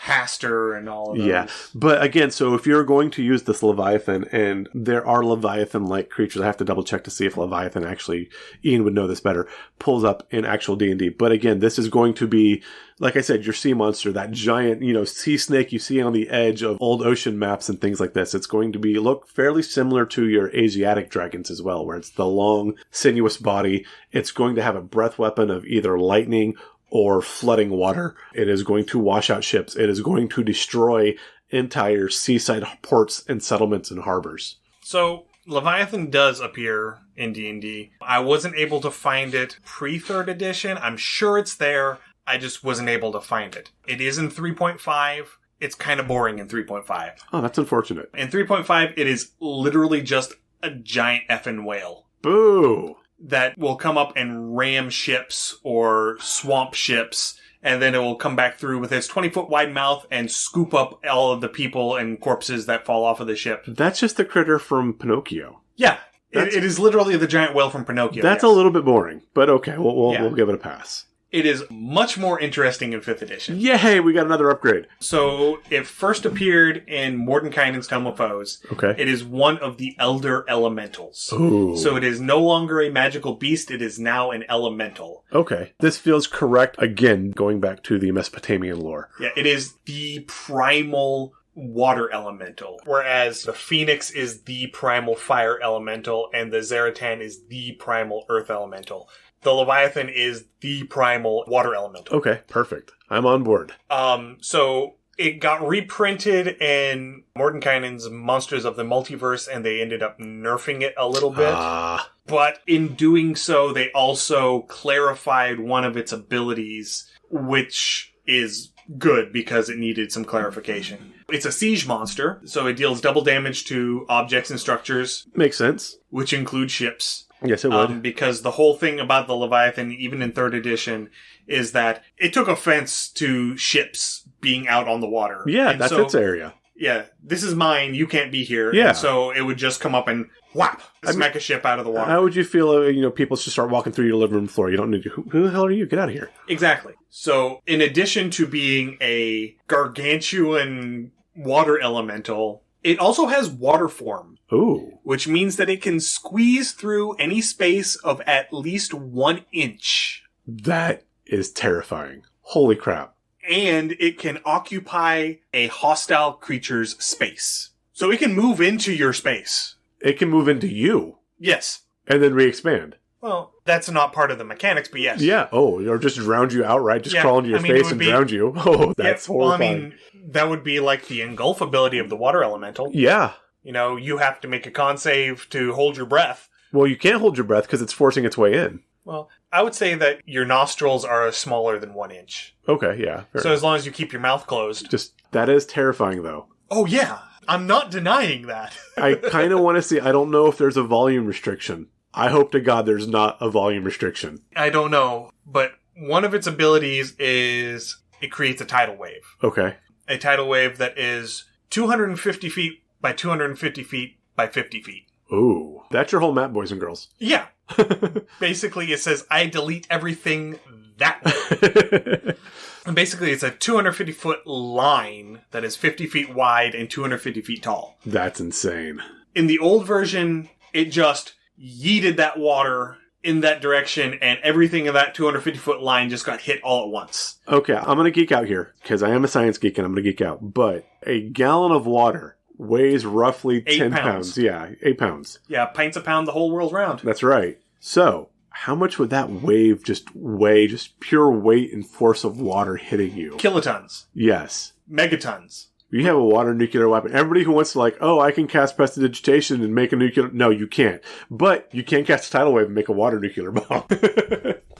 Hastur and all of those. Yeah, but again, so if you're going to use this Leviathan, and there are Leviathan-like creatures, I have to double check to see if Leviathan actually, Ian would know this better, pulls up in actual D&D. But again, this is going to be, like I said, your sea monster, that giant, sea snake you see on the edge of old ocean maps and things like this. It's going to look fairly similar to your Asiatic dragons as well, where it's the long, sinuous body. It's going to have a breath weapon of either lightning or flooding water. It is going to wash out ships. It is going to destroy entire seaside ports and settlements and harbors. So Leviathan does appear in D&D. I wasn't able to find it pre-3rd edition. I'm sure it's there. I just wasn't able to find it. It is in 3.5. It's kind of boring in 3.5. Oh, that's unfortunate. In 3.5, it is literally just a giant effing whale. Boo! That will come up and ram ships or swamp ships, and then it will come back through with its 20-foot wide mouth and scoop up all of the people and corpses that fall off of the ship. That's just the critter from Pinocchio. Yeah. It is literally the giant whale from Pinocchio. That's a little bit boring, but okay, we'll give it a pass. It is much more interesting in 5th edition. Yay, we got another upgrade. So, it first appeared in Mordenkainen's Tome of Foes. Okay. It is one of the Elder Elementals. Ooh. So, it is no longer a magical beast, it is now an elemental. Okay. This feels correct, again, going back to the Mesopotamian lore. Yeah, it is the primal water elemental, whereas the Phoenix is the primal fire elemental, and the Zaratan is the primal earth elemental. The Leviathan is the primal water elemental. Okay, perfect. I'm on board. So it got reprinted in Mordenkainen's Monsters of the Multiverse, and they ended up nerfing it a little bit. But in doing so, they also clarified one of its abilities, which is good because it needed some clarification. It's a siege monster, so it deals double damage to objects and structures. Makes sense. Which include ships. Yes, it would. Because the whole thing about the Leviathan, even in 3rd edition, is that it took offense to ships being out on the water. Yeah, that's its area. Yeah, this is mine, you can't be here. Yeah. And so it would just come up and whap, smack a ship out of the water. How would you feel, people just start walking through your living room floor? You don't need to, who the hell are you? Get out of here. Exactly. So, in addition to being a gargantuan water elemental, it also has water form. Ooh. Which means that it can squeeze through any space of at least 1 inch. That is terrifying. Holy crap. And it can occupy a hostile creature's space. So it can move into your space. It can move into you. Yes. And then re-expand. Well, that's not part of the mechanics, but yes. Yeah. Oh, or just drown you outright, just crawl into your face and drown you. Oh, that's horrifying. That would be like the engulf ability of the water elemental. Yeah. You have to make a con save to hold your breath. Well, you can't hold your breath because it's forcing its way in. Well, I would say that your nostrils are smaller than 1 inch. Okay, yeah. So as long as you keep your mouth closed. That is terrifying, though. Oh, yeah. I'm not denying that. I kind of want to see, I don't know if there's a volume restriction. I hope to God there's not a volume restriction. I don't know, but one of its abilities is it creates a tidal wave. Okay. A tidal wave that is 250 feet by 250 feet by 50 feet. Ooh. That's your whole map, boys and girls. Yeah. Basically, it says, I delete everything that way. And basically, it's a 250-foot line that is 50 feet wide and 250 feet tall. That's insane. In the old version, it just yeeted that water in that direction, and everything in that 250-foot line just got hit all at once. Okay, I'm going to geek out here, because I am a science geek and I'm going to geek out. But a gallon of water weighs roughly 10 pounds. Yeah, 8 pounds. Yeah, pints a pound the whole world round. That's right. So, how much would that wave just weigh, just pure weight and force of water hitting you? Kilotons. Yes. Megatons. You have a water nuclear weapon. Everybody who wants to I can cast prestidigitation and make a nuclear... No, you can't. But you can cast a tidal wave and make a water nuclear bomb.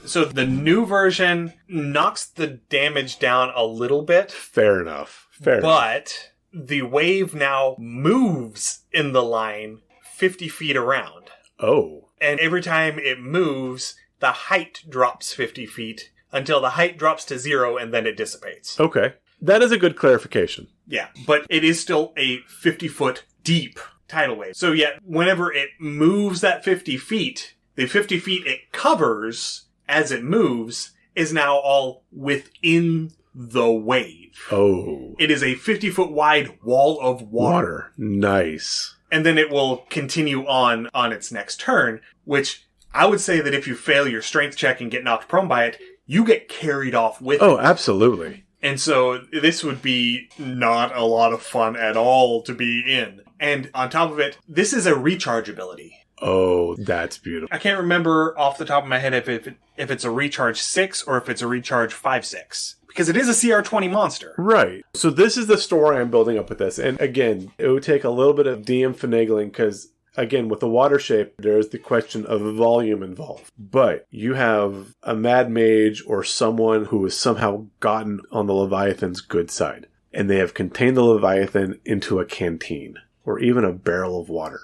So the new version knocks the damage down a little bit. Fair enough. But the wave now moves in the line 50 feet around. Oh. And every time it moves, the height drops 50 feet until the height drops to 0 and then it dissipates. Okay. That is a good clarification. Yeah, but it is still a 50-foot deep tidal wave. So yeah, whenever it moves that 50 feet, the 50 feet it covers as it moves is now all within the wave. Oh. It is a 50-foot wide wall of water. Nice. And then it will continue on its next turn, which I would say that if you fail your strength check and get knocked prone by it, you get carried off with it. Oh, absolutely. And so this would be not a lot of fun at all to be in. And on top of it, this is a recharge ability. Oh, that's beautiful. I can't remember off the top of my head if it's a recharge 6 or if it's a recharge 5/6. Because it is a CR20 monster. Right. So this is the story I'm building up with this. And again, it would take a little bit of DM finagling because, again, with the water shape, there's the question of volume involved. But you have a mad mage or someone who has somehow gotten on the Leviathan's good side. And they have contained the Leviathan into a canteen or even a barrel of water.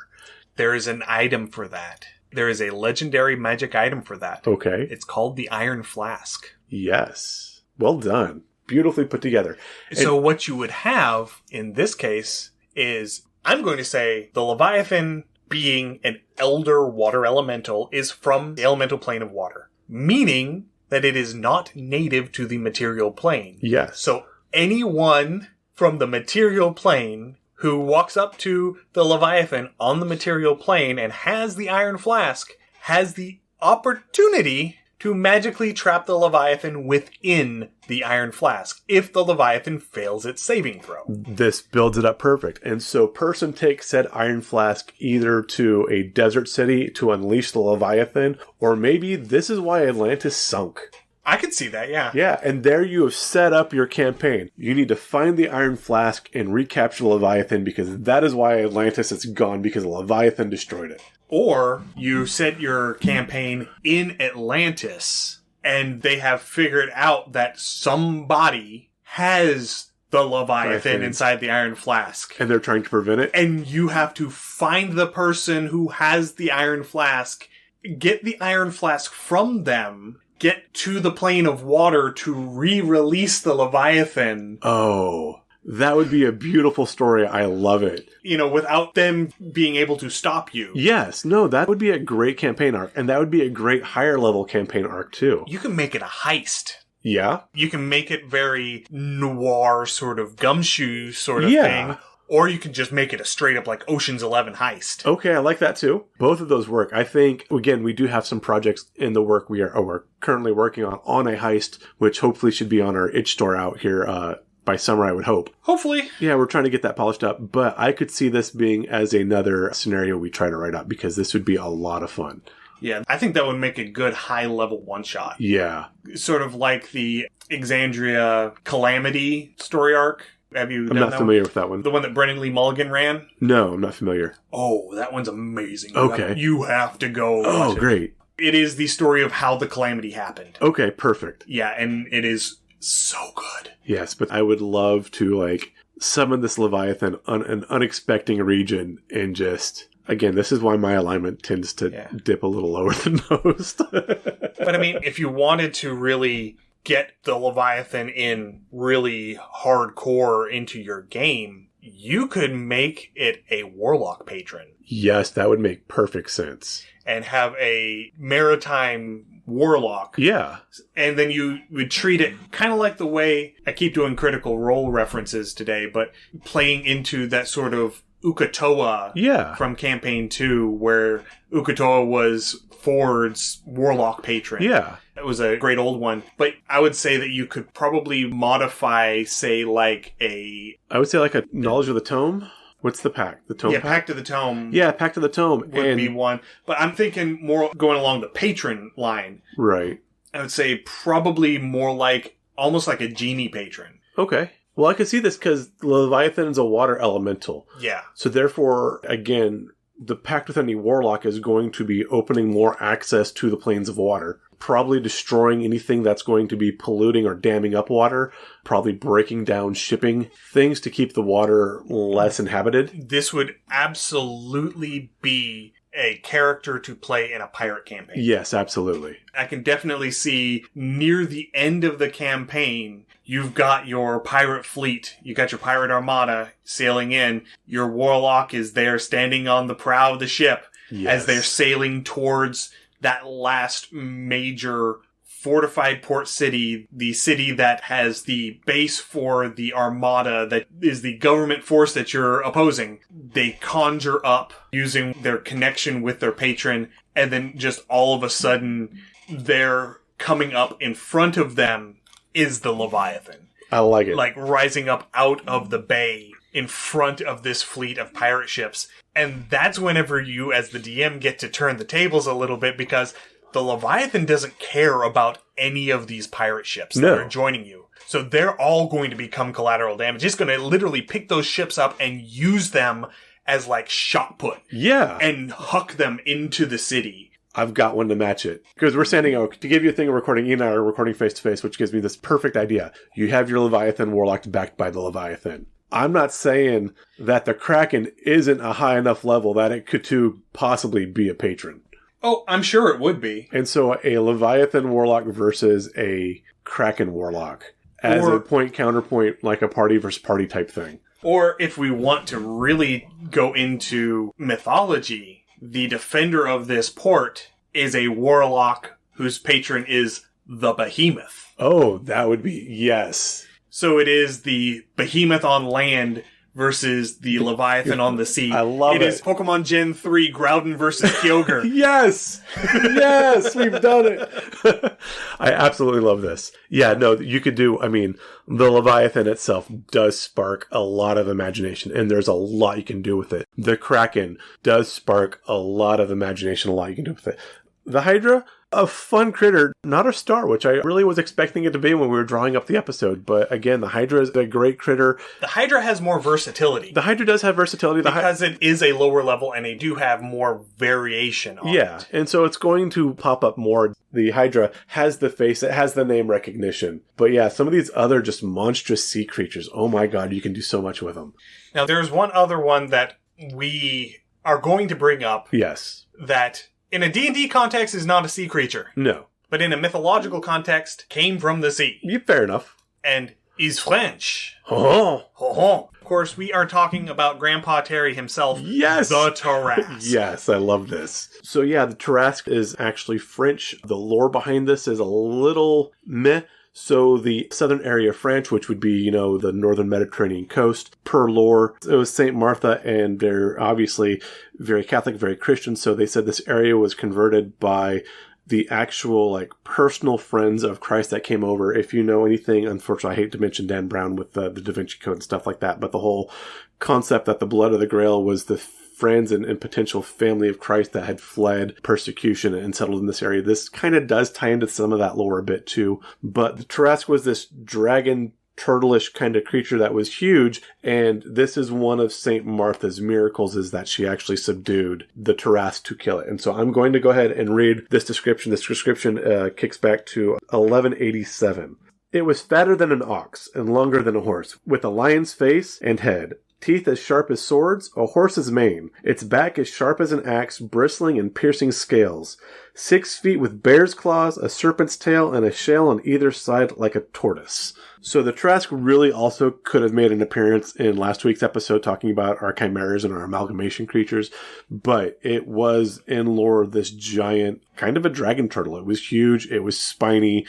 There is an item for that. There is a legendary magic item for that. Okay. It's called the Iron Flask. Yes. Well done. Beautifully put together. So what you would have in this case is, I'm going to say, the Leviathan being an elder water elemental is from the elemental plane of water. Meaning that it is not native to the material plane. Yes. So anyone from the material plane who walks up to the Leviathan on the material plane and has the Iron Flask has the opportunity to magically trap the Leviathan within the Iron Flask if the Leviathan fails its saving throw. This builds it up perfect. And so person takes said Iron Flask either to a desert city to unleash the Leviathan, or maybe this is why Atlantis sunk. I could see that, yeah. Yeah, and there you have set up your campaign. You need to find the Iron Flask and recapture the Leviathan because that is why Atlantis is gone, because the Leviathan destroyed it. Or you set your campaign in Atlantis and they have figured out that somebody has the Leviathan inside the Iron Flask. And they're trying to prevent it? And you have to find the person who has the Iron Flask, get the Iron Flask from them, get to the plane of water to re-release the Leviathan. Oh, that would be a beautiful story. I love it. You know, without them being able to stop you. Yes, no, that would be a great campaign arc. And that would be a great higher level campaign arc too. You can make it a heist. Yeah? You can make it very noir sort of gumshoe sort of thing. Or you can just make it a straight up like Ocean's 11 heist. Okay, I like that too. Both of those work. I think, again, we do have some projects in the work we're currently working on a heist, which hopefully should be on our itch store out here by summer, I would hope. Hopefully. Yeah, we're trying to get that polished up, but I could see this being as another scenario we try to write up because this would be a lot of fun. Yeah, I think that would make a good high-level one-shot. Yeah. Sort of like the Exandria Calamity story arc. Have you done I'm not familiar with that one. The one that Brennan Lee Mulligan ran? No, I'm not familiar. Oh, that one's amazing. Okay. You have to go watch it. Oh, great. It is the story of how the Calamity happened. Okay, perfect. Yeah, and it is so good. Yes, but I would love to, summon this Leviathan on an unexpected region and just... Again, this is why my alignment tends to dip a little lower than most. But I mean, if you wanted to really get the Leviathan in really hardcore into your game, you could make it a Warlock patron. Yes, that would make perfect sense. And have a maritime Warlock. Yeah. And then you would treat it kind of like the way I keep doing Critical Role references today, but playing into that sort of Uk'otoa from Campaign 2, where Uk'otoa was Ford's warlock patron. Yeah. It was a great old one. But I would say that you could probably modify, say, like a... I would say like a Knowledge of the Tome. What's the pact? The Tome pact? Pact of the Tome. Yeah, Pact of the Tome. Would be one. But I'm thinking more going along the patron line. Right. I would say probably more like, almost like a genie patron. Okay. Well, I can see this because Leviathan is a water elemental. Yeah. So therefore, again, the pact with any warlock is going to be opening more access to the planes of water. Probably destroying anything that's going to be polluting or damming up water. Probably breaking down shipping things to keep the water less inhabited. This would absolutely be a character to play in a pirate campaign. Yes, absolutely. I can definitely see near the end of the campaign, you've got your pirate fleet, you got your pirate armada sailing in. Your warlock is there standing on the prow of the ship as they're sailing towards that last major fortified port city, the city that has the base for the armada that is the government force that you're opposing. They conjure up using their connection with their patron, and then just all of a sudden, they're coming up in front of them is the Leviathan. I like it. Like rising up out of the bay in front of this fleet of pirate ships. And that's whenever you, as the DM, get to turn the tables a little bit, because the Leviathan doesn't care about any of these pirate ships that are joining you. So they're all going to become collateral damage. It's going to literally pick those ships up and use them as like shot put. Yeah. And huck them into the city. I've got one to match it. Because we're standing out. To give you a thing of recording, Ian and I are recording face to face, which gives me this perfect idea. You have your Leviathan warlock backed by the Leviathan. I'm not saying that the Kraken isn't a high enough level that it could too possibly be a patron. Oh, I'm sure it would be. And so a Leviathan warlock versus a Kraken warlock as a point counterpoint, like a party versus party type thing. Or if we want to really go into mythology, the defender of this port is a warlock whose patron is the Behemoth. Oh, that would be, yes. So it is the Behemoth on land versus the Leviathan on the sea. I love it. It is Pokemon Gen 3 Groudon versus Kyogre. Yes! Yes! We've done it! I absolutely love this. Yeah, no, you could do, I mean, the Leviathan itself does spark a lot of imagination, and there's a lot you can do with it. The Kraken does spark a lot of imagination, a lot you can do with it. The Hydra, a fun critter, not a star, which I really was expecting it to be when we were drawing up the episode. But again, the Hydra is a great critter. The Hydra has more versatility. The Hydra does have versatility. Because it is a lower level and they do have more variation on it. And so it's going to pop up more. The Hydra has the face, it has the name recognition. But yeah, some of these other just monstrous sea creatures, oh my god, you can do so much with them. Now, there's one other one that we are going to bring up. Yes. That in a D&D context is not a sea creature. No. But in a mythological context, came from the sea. Yeah, fair enough. And is French. Oh. Oh. Of course, we are talking about Grandpa Terry himself. Yes. The Tarrasque. Yes, I love this. So yeah, the Tarrasque is actually French. The lore behind this is a little meh. So the southern area of France, which would be, the northern Mediterranean coast, per lore, it was St. Martha, and they're obviously very Catholic, very Christian. So they said this area was converted by the actual, personal friends of Christ that came over. If you know anything, unfortunately, I hate to mention Dan Brown with the Da Vinci Code and stuff like that, but the whole concept that the blood of the Grail was the friends and potential family of Christ that had fled persecution and settled in this area. This kind of does tie into some of that lore a bit too. But the Tarrasque was this dragon turtleish kind of creature that was huge, and this is one of St. Martha's miracles, is that she actually subdued the Tarrasque to kill it. And so I'm going to go ahead and read this description. This description kicks back to 1187. It was fatter than an ox and longer than a horse, with a lion's face and head. Teeth as sharp as swords, a horse's mane. Its back as sharp as an axe, bristling and piercing scales. 6 feet with bear's claws, a serpent's tail, and a shell on either side like a tortoise. So the Tarrasque really also could have made an appearance in last week's episode talking about our chimeras and our amalgamation creatures, but it was in lore this giant, kind of a dragon turtle. It was huge, it was spiny,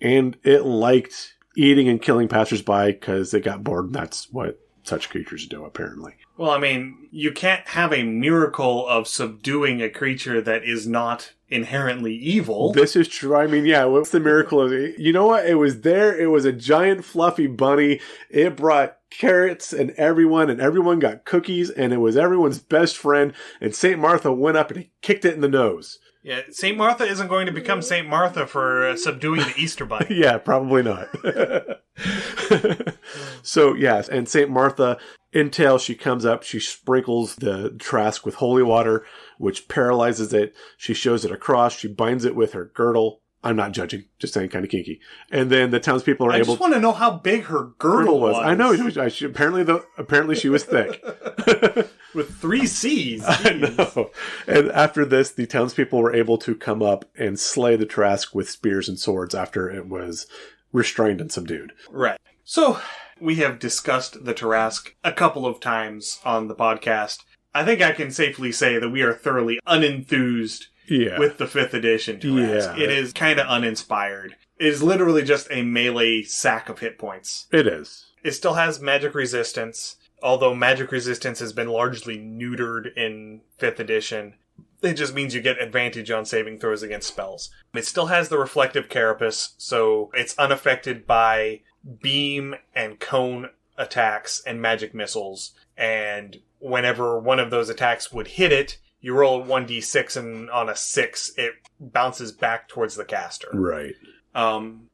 and it liked eating and killing passersby because it got bored, and that's what such creatures do, apparently. Well, I mean, you can't have a miracle of subduing a creature that is not inherently evil. This is true. I mean, yeah, what's the miracle of it? You know what? It was there. It was a giant fluffy bunny. It brought carrots and everyone got cookies, and it was everyone's best friend, and St. Martha went up and he kicked it in the nose. Yeah, St. Martha isn't going to become St. Martha for subduing the Easter Bunny. Yeah, probably not. So, yes, and St. Martha, until she comes up, she sprinkles the Trask with holy water, which paralyzes it. She shows it a cross. She binds it with her girdle. I'm not judging, just saying kind of kinky. And then the townspeople are able... I just want to know how big her girdle was. I know. Apparently she was thick. With 3 C's. I know. And after this, the townspeople were able to come up and slay the Trask with spears and swords after it was restrained and subdued. Right. So, we have discussed the Trask a couple of times on the podcast. I think I can safely say that we are thoroughly unenthused with the 5th edition Trask. Yeah. It is kind of uninspired. It is literally just a melee sack of hit points. It is. It still has magic resistance, although magic resistance has been largely neutered in 5th edition. It just means you get advantage on saving throws against spells. It still has the reflective carapace, so it's unaffected by beam and cone attacks and magic missiles. And whenever one of those attacks would hit it, you roll 1d6, and on a 6, it bounces back towards the caster. Right. And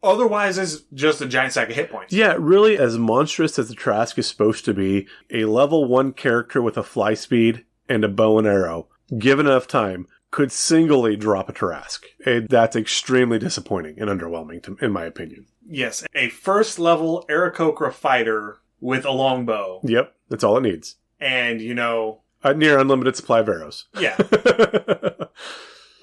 otherwise, it's just a giant sack of hit points. Yeah, really, as monstrous as the Trask is supposed to be, a level 1 character with a fly speed and a bow and arrow, given enough time, could singly drop a Trask. That's extremely disappointing and underwhelming, in my opinion. Yes, a first-level Aarakocra fighter with a longbow. Yep, that's all it needs. And, a near unlimited supply of arrows. Yeah.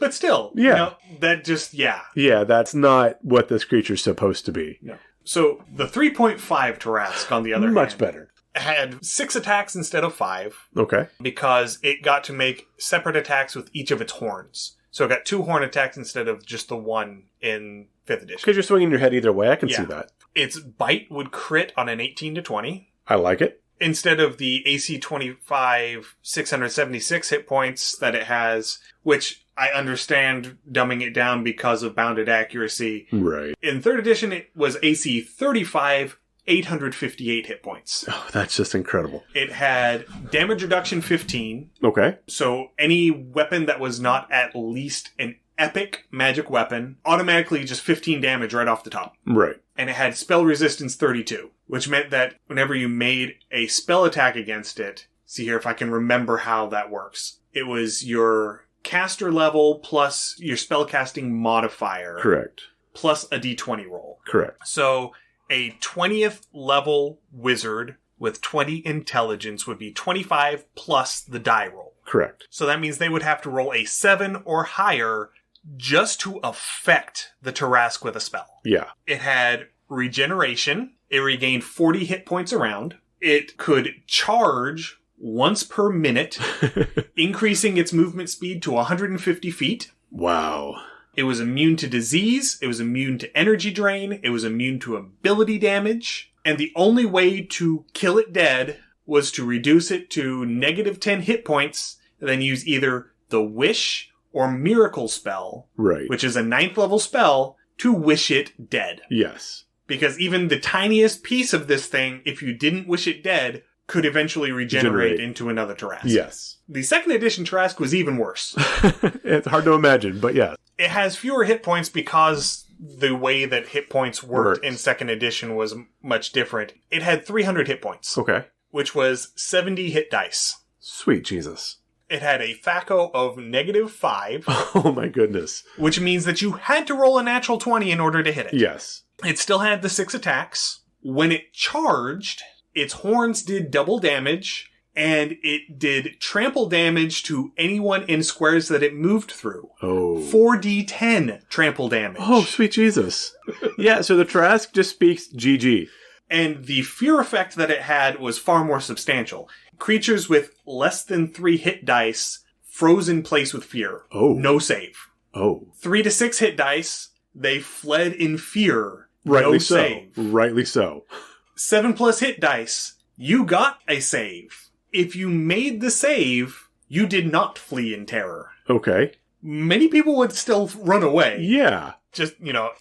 But still, that just, Yeah, that's not what this creature's supposed to be. No. So, the 3.5 Trask, on the other hand... Much better. Had 6 attacks instead of 5. Okay. Because it got to make separate attacks with each of its horns. So it got 2 horn attacks instead of just the 1 in 5th edition. Because you're swinging your head either way, I can see that. Its bite would crit on an 18 to 20. I like it. Instead of the AC 25, 676 hit points that it has, which I understand dumbing it down because of bounded accuracy. Right. In 3rd edition, it was AC 35, 858 hit points. Oh, that's just incredible. It had damage reduction 15. Okay. So any weapon that was not at least an epic magic weapon, automatically just 15 damage right off the top. Right. And it had spell resistance 32, which meant that whenever you made a spell attack against it, see here if I can remember how that works. It was your caster level plus your spellcasting modifier. Correct. Plus a d20 roll. Correct. So a 20th level wizard with 20 intelligence would be 25 plus the die roll. Correct. So that means they would have to roll a 7 or higher just to affect the Trask with a spell. Yeah. It had regeneration. It regained 40 hit points around. It could charge once per minute, increasing its movement speed to 150 feet. Wow. It was immune to disease. It was immune to energy drain. It was immune to ability damage. And the only way to kill it dead was to reduce it to negative 10 hit points, and then use either the Wish or Miracle spell, right, which is a 9th level spell, to wish it dead. Yes. Because even the tiniest piece of this thing, if you didn't wish it dead, could eventually regenerate into another Trask. Yes. The 2nd edition Trask was even worse. It's hard to imagine, but yeah. It has fewer hit points because the way that hit points worked in 2nd edition was much different. It had 300 hit points. Okay. Which was 70 hit dice. Sweet Jesus. It had a FACO of -5. Oh my goodness. Which means that you had to roll a natural 20 in order to hit it. Yes. It still had the 6 attacks. When it charged, its horns did double damage, and it did trample damage to anyone in squares that it moved through. Oh. 4d10 trample damage. Oh, sweet Jesus. Yeah, so the Trask just speaks GG. And the fear effect that it had was far more substantial. Creatures with less than 3 hit dice froze in place with fear. Oh. No save. Oh. 3 to 6 hit dice, they fled in fear. Rightly no so. save. Rightly so. 7+ hit dice, you got a save. If you made the save, you did not flee in terror. Okay. Many people would still run away. Yeah. Just,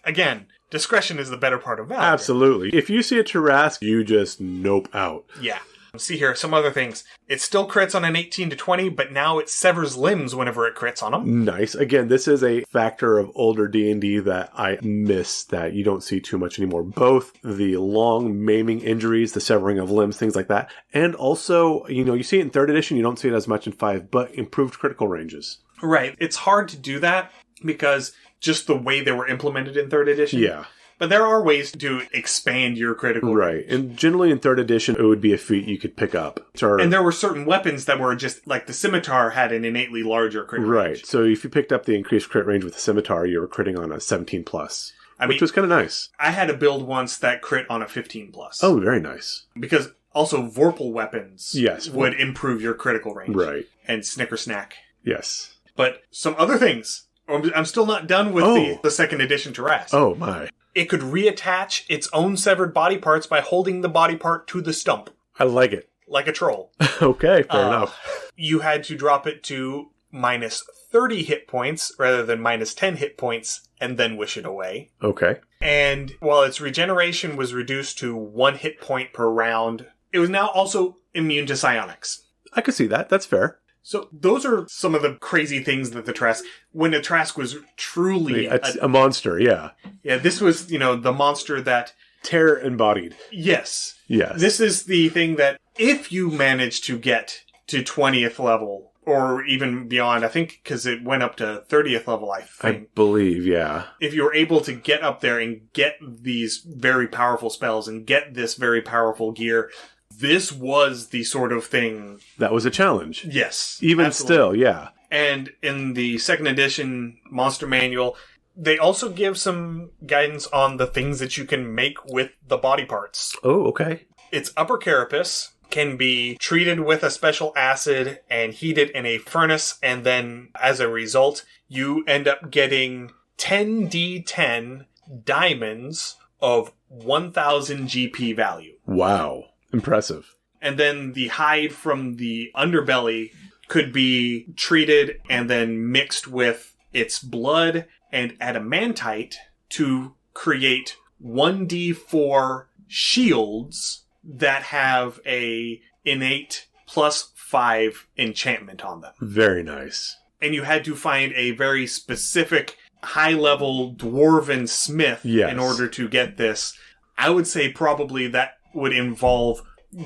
again, discretion is the better part of valor. Absolutely. If you see a Tarrasque, you just nope out. Yeah. See here, some other things. It still crits on an 18 to 20, but now it severs limbs whenever it crits on them. Nice. Again, this is a factor of older D&D that I miss that you don't see too much anymore. Both the long maiming injuries, the severing of limbs, things like that. And also, you see it in 3rd edition, you don't see it as much in 5, but improved critical ranges. Right. It's hard to do that because just the way they were implemented in 3rd edition. Yeah. But there are ways to expand your critical range. And generally in 3rd edition, it would be a feat you could pick up. And there were certain weapons that were just, like the scimitar had an innately larger crit range. Right. So if you picked up the increased crit range with the scimitar, you were critting on a 17+. Which was kind of nice. I had a build once that crit on a 15+. Oh, very nice. Because also Vorpal weapons yes, would improve your critical range. Right. And Snicker Snack. Yes. But some other things. I'm still not done with the 2nd edition Tarrasque. Oh, my. It could reattach its own severed body parts by holding the body part to the stump. I like it. Like a troll. Okay, fair enough. You had to drop it to minus 30 hit points rather than minus 10 hit points and then wish it away. Okay. And while its regeneration was reduced to 1 hit point per round, it was now also immune to psionics. I could see that. That's fair. So those are some of the crazy things that the Tarrasque, when the Tarrasque was truly a monster, yeah. Yeah, this was, the monster that... Terror embodied. Yes. Yes. This is the thing that if you manage to get to 20th level, or even beyond, I think, because it went up to 30th level, I think. I believe, yeah. If you're able to get up there and get these very powerful spells and get this very powerful gear... This was the sort of thing... That was a challenge. Yes. Even absolutely. still, yeah. And in the 2nd edition Monster Manual, they also give some guidance on the things that you can make with the body parts. Oh, okay. Its upper carapace can be treated with a special acid and heated in a furnace, and then, as a result, you end up getting 10d10 diamonds of 1,000 GP value. Wow. Impressive. And then the hide from the underbelly could be treated and then mixed with its blood and adamantite to create 1d4 shields that have a innate +5 enchantment on them. Very nice. And you had to find a very specific high-level dwarven smith in order to get this. I would say probably that would involve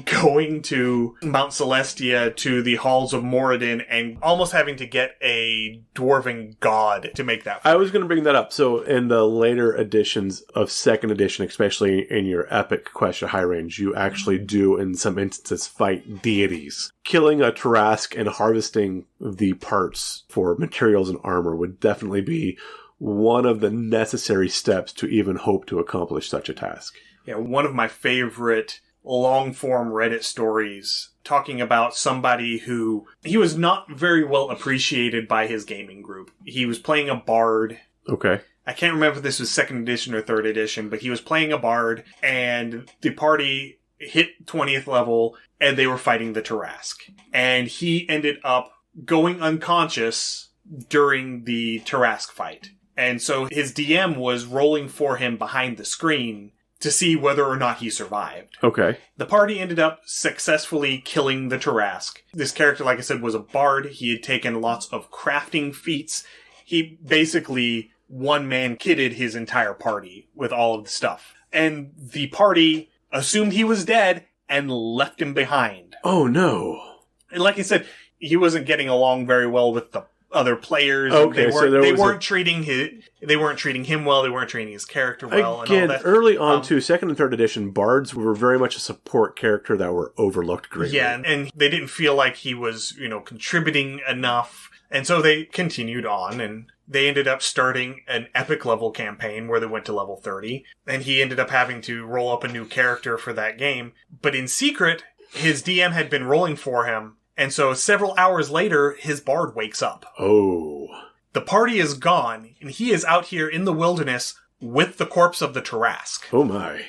going to Mount Celestia to the halls of Moradin and almost having to get a dwarven god to make that. I was going to bring that up. So in the later editions of 2nd edition, especially in your epic quest at high range, you actually do in some instances fight deities. Killing a Tarrasque and harvesting the parts for materials and armor would definitely be one of the necessary steps to even hope to accomplish such a task. Yeah, one of my favorite long-form Reddit stories talking about somebody who... He was not very well appreciated by his gaming group. He was playing a bard. Okay. I can't remember if this was 2nd edition or 3rd edition, but he was playing a bard, and the party hit 20th level, and they were fighting the Tarrasque. And he ended up going unconscious during the Tarrasque fight. And so his DM was rolling for him behind the screen to see whether or not he survived. Okay. The party ended up successfully killing the Tarrasque. This character, like I said, was a bard. He had taken lots of crafting feats. He basically one-man kitted his entire party with all of the stuff. And the party assumed he was dead and left him behind. Oh, no. And like I said, he wasn't getting along very well with the other players. Okay, they weren't treating him well. They weren't treating his character well. Again, and all that. early on too, 2nd and 3rd edition, bards were very much a support character that were overlooked greatly. Yeah, and they didn't feel like he was, contributing enough. And so they continued on, and they ended up starting an epic level campaign where they went to level 30. And he ended up having to roll up a new character for that game. But in secret, his DM had been rolling for him. And so several hours later, his bard wakes up. Oh. The party is gone, and he is out here in the wilderness with the corpse of the Tarrasque. Oh my.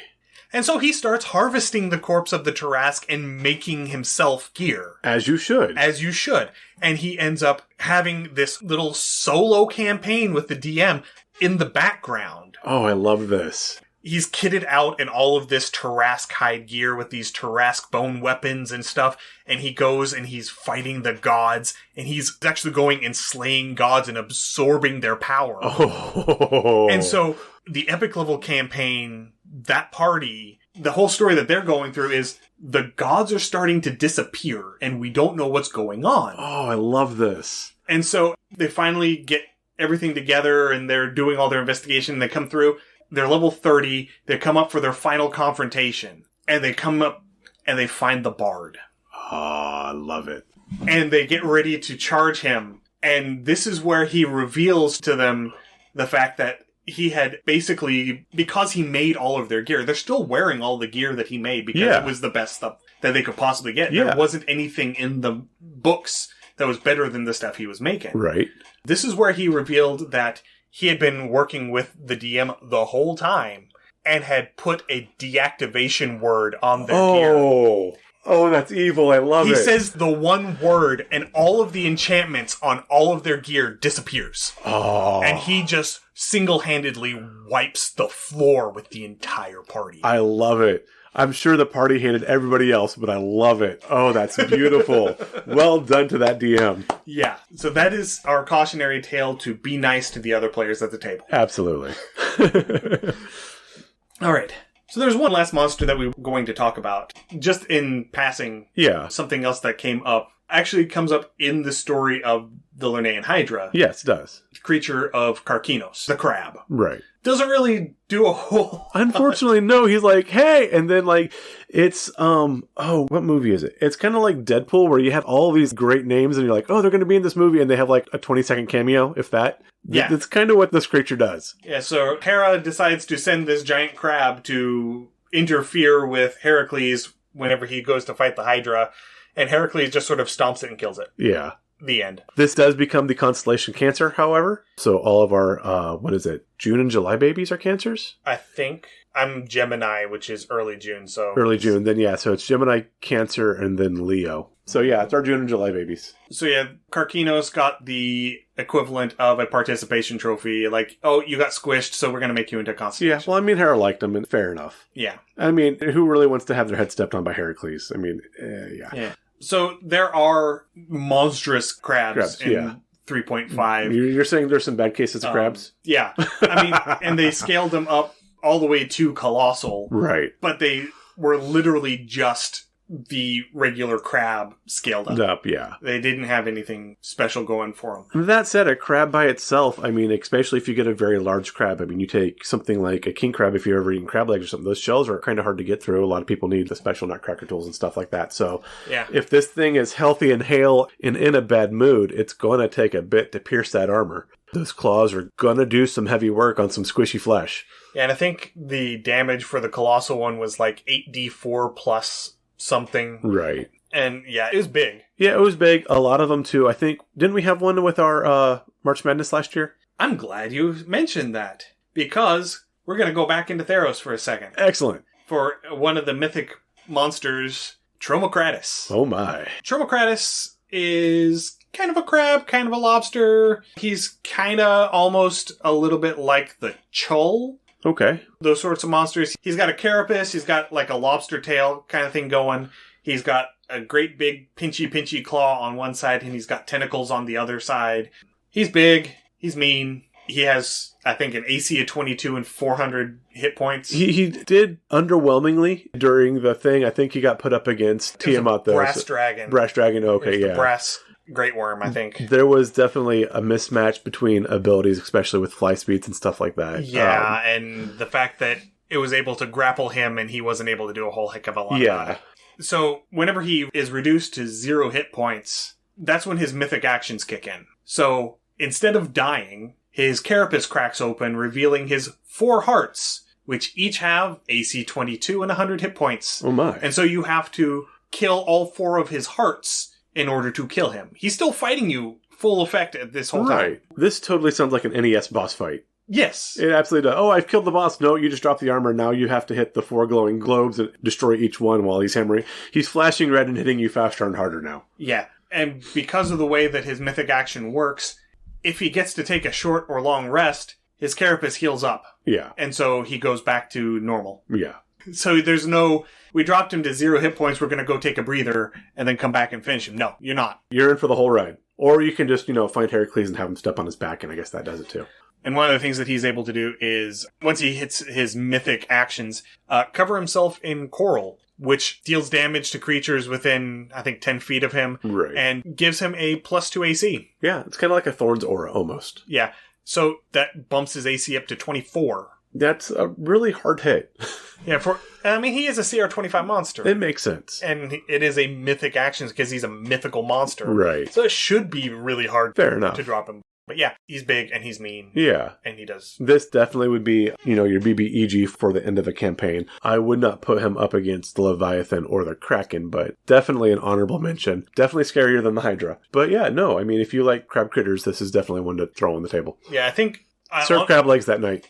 And so he starts harvesting the corpse of the Tarrasque and making himself gear. As you should. As you should. And he ends up having this little solo campaign with the DM in the background. Oh, I love this. He's kitted out in all of this Tarrasque hide gear with these Tarrasque bone weapons and stuff. And he goes and he's fighting the gods. And he's actually going and slaying gods and absorbing their power. Oh. And so the epic level campaign, that party, the whole story that they're going through is the gods are starting to disappear and we don't know what's going on. Oh, I love this. And so they finally get everything together and they're doing all their investigation. They come through. They're level 30. They come up for their final confrontation. And they come up and they find the bard. Oh, I love it. And they get ready to charge him. And this is where he reveals to them the fact that he had basically, because he made all of their gear, they're still wearing all the gear that he made because it was the best stuff that they could possibly get. Yeah. There wasn't anything in the books that was better than the stuff he was making. Right. This is where he revealed that he had been working with the DM the whole time and had put a deactivation word on their gear. Oh, that's evil. I love it. He says the one word and all of the enchantments on all of their gear disappears. Oh. And he just single-handedly wipes the floor with the entire party. I love it. I'm sure the party hated everybody else, but I love it. Oh, that's beautiful. Well done to that DM. Yeah. So that is our cautionary tale to be nice to the other players at the table. Absolutely. All right. So there's one last monster that we were going to talk about. Just in passing. Yeah. Something else that came up. Actually comes up in the story of the Lernean Hydra. Yes, it does. Creature of Karkinos, the crab. Right. Doesn't really do a whole Unfortunately, no. He's like, hey, and then like it's what movie is it? It's kind of like Deadpool, where you have all these great names, and you're like, oh, they're going to be in this movie, and they have like a 20-second cameo, if that. Yeah, that's kind of what this creature does. Yeah. So Hera decides to send this giant crab to interfere with Heracles whenever he goes to fight the Hydra, and Heracles just sort of stomps it and kills it. Yeah. The end. This does become the constellation Cancer, however. So all of our, June and July babies are Cancers? I think. I'm Gemini, which is early June, so... Early June, then yeah, so it's Gemini, Cancer, and then Leo. So yeah, it's our June and July babies. So yeah, Karkinos got the equivalent of a participation trophy. Like, oh, you got squished, so we're going to make you into a constellation. Yeah, well, I mean, Hera liked them, and fair enough. Yeah. I mean, who really wants to have their head stepped on by Heracles? I mean, yeah. So there are monstrous crabs in 3.5. You're saying there's some bad cases of crabs? Yeah. I mean, and they scaled them up all the way to colossal. Right. But they were literally just the regular crab scaled up. Yeah. They didn't have anything special going for them. That said, a crab by itself, I mean, especially if you get a very large crab, I mean, you take something like a king crab, if you're ever eating crab legs or something, those shells are kind of hard to get through. A lot of people need the special nutcracker tools and stuff like that. So yeah. If this thing is healthy and hale and in a bad mood, it's going to take a bit to pierce that armor. Those claws are going to do some heavy work on some squishy flesh. Yeah, and I think the damage for the colossal one was like 8d4 plus something. Right. And yeah, it was big. Yeah, it was big. A lot of them too. I think, didn't we have one with our March Madness last year? I'm glad you mentioned that, because we're going to go back into Theros for a second. Excellent. For one of the mythic monsters, Tromocratus. Oh my. Tromocratus is kind of a crab, kind of a lobster. He's kind of almost a little bit like the Chul. Okay. Those sorts of monsters. He's got a carapace. He's got like a lobster tail kind of thing going. He's got a great big pinchy claw on one side, and he's got tentacles on the other side. He's big. He's mean. He has, I think, an AC of 22 and 400 hit points. He did underwhelmingly during the thing. I think he got put up against Tiamat, though. Brass Dragon. Brass Dragon, okay, yeah. The Brass Great Worm, I think. There was definitely a mismatch between abilities, especially with fly speeds and stuff like that. Yeah, and the fact that it was able to grapple him and he wasn't able to do a whole heck of a lot. Yeah. So whenever he is reduced to 0 hit points, that's when his mythic actions kick in. So instead of dying, his carapace cracks open, revealing his 4 hearts, which each have AC 22 and 100 hit points. Oh my. And so you have to kill all 4 of his hearts in order to kill him. He's still fighting you full effect at this whole time. Right. This totally sounds like an NES boss fight. Yes. It absolutely does. Oh, I've killed the boss. No, you just dropped the armor. Now you have to hit the 4 glowing globes and destroy each one while he's hammering. He's flashing red and hitting you faster and harder now. Yeah. And because of the way that his mythic action works, if he gets to take a short or long rest, his carapace heals up. Yeah. And so he goes back to normal. Yeah. So there's no, we dropped him to 0 hit points, we're going to go take a breather and then come back and finish him. No, you're not. You're in for the whole ride. Or you can just, find Heracles and have him step on his back, and I guess that does it too. And one of the things that he's able to do is, once he hits his mythic actions, cover himself in coral, which deals damage to creatures within, I think, 10 feet of him. Right. And gives him a +2 AC. Yeah, it's kind of like a Thorn's aura, almost. Yeah. So that bumps his AC up to 24. That's a really hard hit. Yeah, he is a CR25 monster. It makes sense. And it is a mythic action because he's a mythical monster. Right. So it should be really hard Fair enough. to drop him. But yeah, he's big and he's mean. Yeah. And he does. This definitely would be, your BBEG for the end of a campaign. I would not put him up against the Leviathan or the Kraken, but definitely an honorable mention. Definitely scarier than the Hydra. But yeah, no, if you like crab critters, this is definitely one to throw on the table. Yeah, I think... Serve crab legs that night.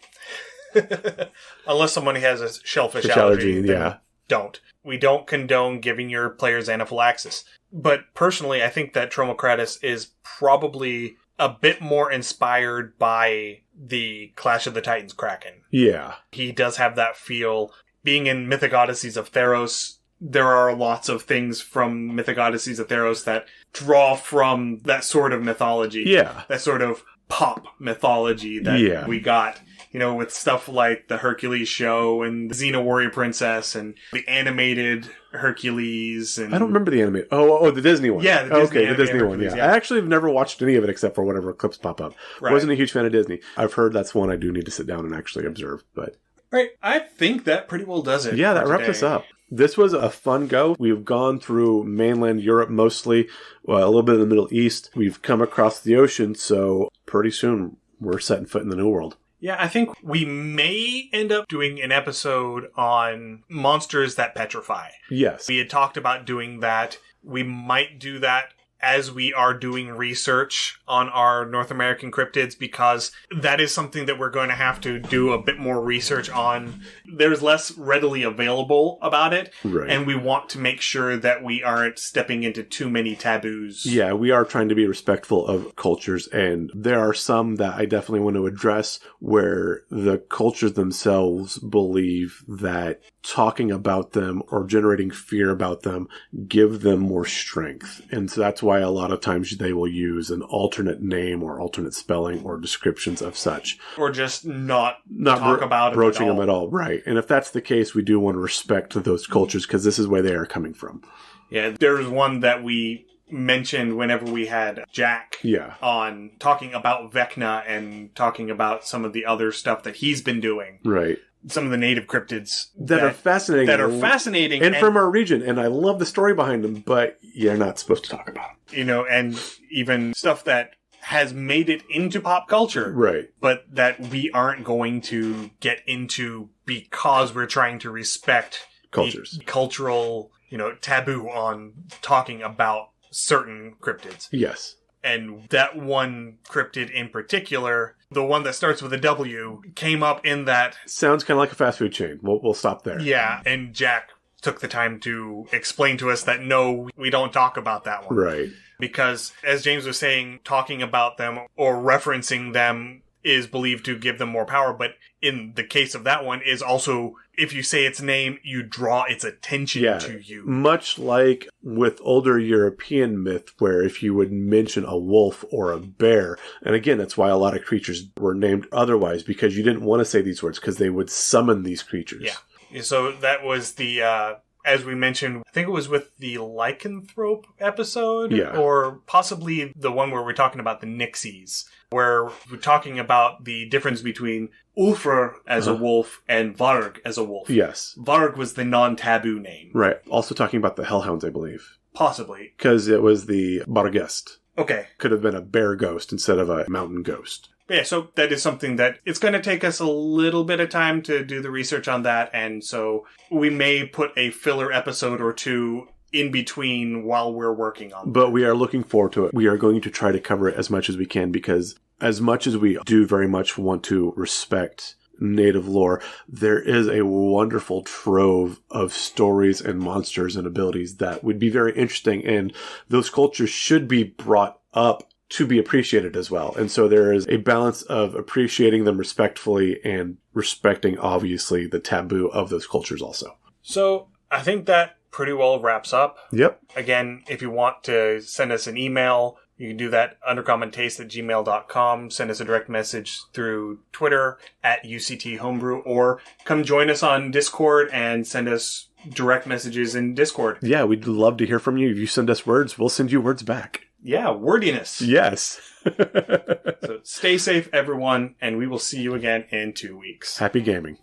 Unless someone has a shellfish Fish allergy, yeah. Don't. We don't condone giving your players anaphylaxis. But personally, I think that Tromocratus is probably a bit more inspired by the Clash of the Titans Kraken. Yeah. He does have that feel. Being in Mythic Odysseys of Theros, there are lots of things from Mythic Odysseys of Theros that draw from that sort of mythology. Yeah. That sort of pop mythology that we got. With stuff like the Hercules show and the Xena Warrior Princess and the animated Hercules. And I don't remember the animated. Oh, the Disney one. Yeah, the Disney one. Yeah. I actually have never watched any of it except for whenever clips pop up. Right. Wasn't a huge fan of Disney. I've heard that's one I do need to sit down and actually observe. But right, I think that pretty well does it. Yeah, that wraps us up. This was a fun go. We've gone through mainland Europe mostly, a little bit of the Middle East. We've come across the ocean, so pretty soon we're setting foot in the New World. Yeah, I think we may end up doing an episode on monsters that petrify. Yes. We had talked about doing that. We might do that as we are doing research on our North American cryptids, because that is something that we're going to have to do a bit more research on. There's less readily available about it, right. And we want to make sure that we aren't stepping into too many taboos. Yeah, we are trying to be respectful of cultures, and there are some that I definitely want to address where the cultures themselves believe that talking about them or generating fear about them give them more strength. And so that's why a lot of times they will use an alternate name or alternate spelling or descriptions of such. Or just not talk about them broaching them at all. Right. And if that's the case, we do want to respect those cultures because this is where they are coming from. Yeah, there's one that we mentioned whenever we had Jack on talking about Vecna and talking about some of the other stuff that he's been doing. Right. Some of the native cryptids that are fascinating. And from our region. And I love the story behind them, but you're not supposed to talk about them. And even stuff that has made it into pop culture. Right. But that we aren't going to get into because we're trying to respect cultures. The cultural, taboo on talking about certain cryptids. Yes. And that one cryptid in particular, the one that starts with a W, came up in that... Sounds kind of like a fast food chain. We'll stop there. Yeah, and Jack took the time to explain to us that no, we don't talk about that one. Right. Because, as James was saying, talking about them or referencing them is believed to give them more power, but in the case of that one is also, if you say its name, you draw its attention to you. Much like with older European myth, where if you would mention a wolf or a bear, and again, that's why a lot of creatures were named otherwise, because you didn't want to say these words, because they would summon these creatures. Yeah. So that was the... as we mentioned, I think it was with the lycanthrope episode, or possibly the one where we're talking about the Nixies, where we're talking about the difference between Ulfr as a wolf and Varg as a wolf. Yes. Varg was the non-taboo name. Right. Also talking about the Hellhounds, I believe. Possibly. Because it was the Bargest. Okay. Could have been a bear ghost instead of a mountain ghost. Yeah, so that is something that it's going to take us a little bit of time to do the research on that, and so we may put a filler episode or two in between while we're working on But we are looking forward to it. We are going to try to cover it as much as we can because as much as we do very much want to respect native lore, there is a wonderful trove of stories and monsters and abilities that would be very interesting, and those cultures should be brought up to be appreciated as well. And so there is a balance of appreciating them respectfully and respecting, obviously, the taboo of those cultures also. So I think that pretty well wraps up. Yep. Again, if you want to send us an email, you can do that undercommontaste@gmail.com. Send us a direct message through Twitter @UCT Homebrew, or come join us on Discord and send us direct messages in Discord. Yeah, we'd love to hear from you. If you send us words, we'll send you words back. Yeah, wordiness. Yes. So stay safe, everyone, and we will see you again in 2 weeks. Happy gaming.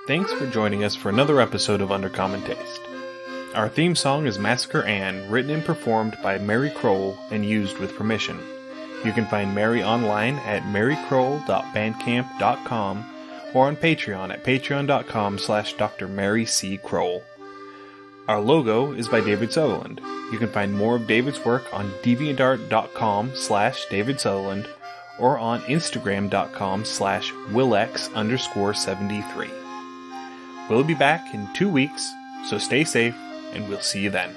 Thanks for joining us for another episode of Undercommon Taste. Our theme song is Massacre Ann, written and performed by Mary Kroll and used with permission. You can find Mary online at marykroll.bandcamp.com or on Patreon at patreon.com/Dr. Mary C. Kroll. Our logo is by David Sutherland. You can find more of David's work on deviantart.com/David Sutherland or on instagram.com/Willex_73. We'll be back in 2 weeks, so stay safe, and we'll see you then.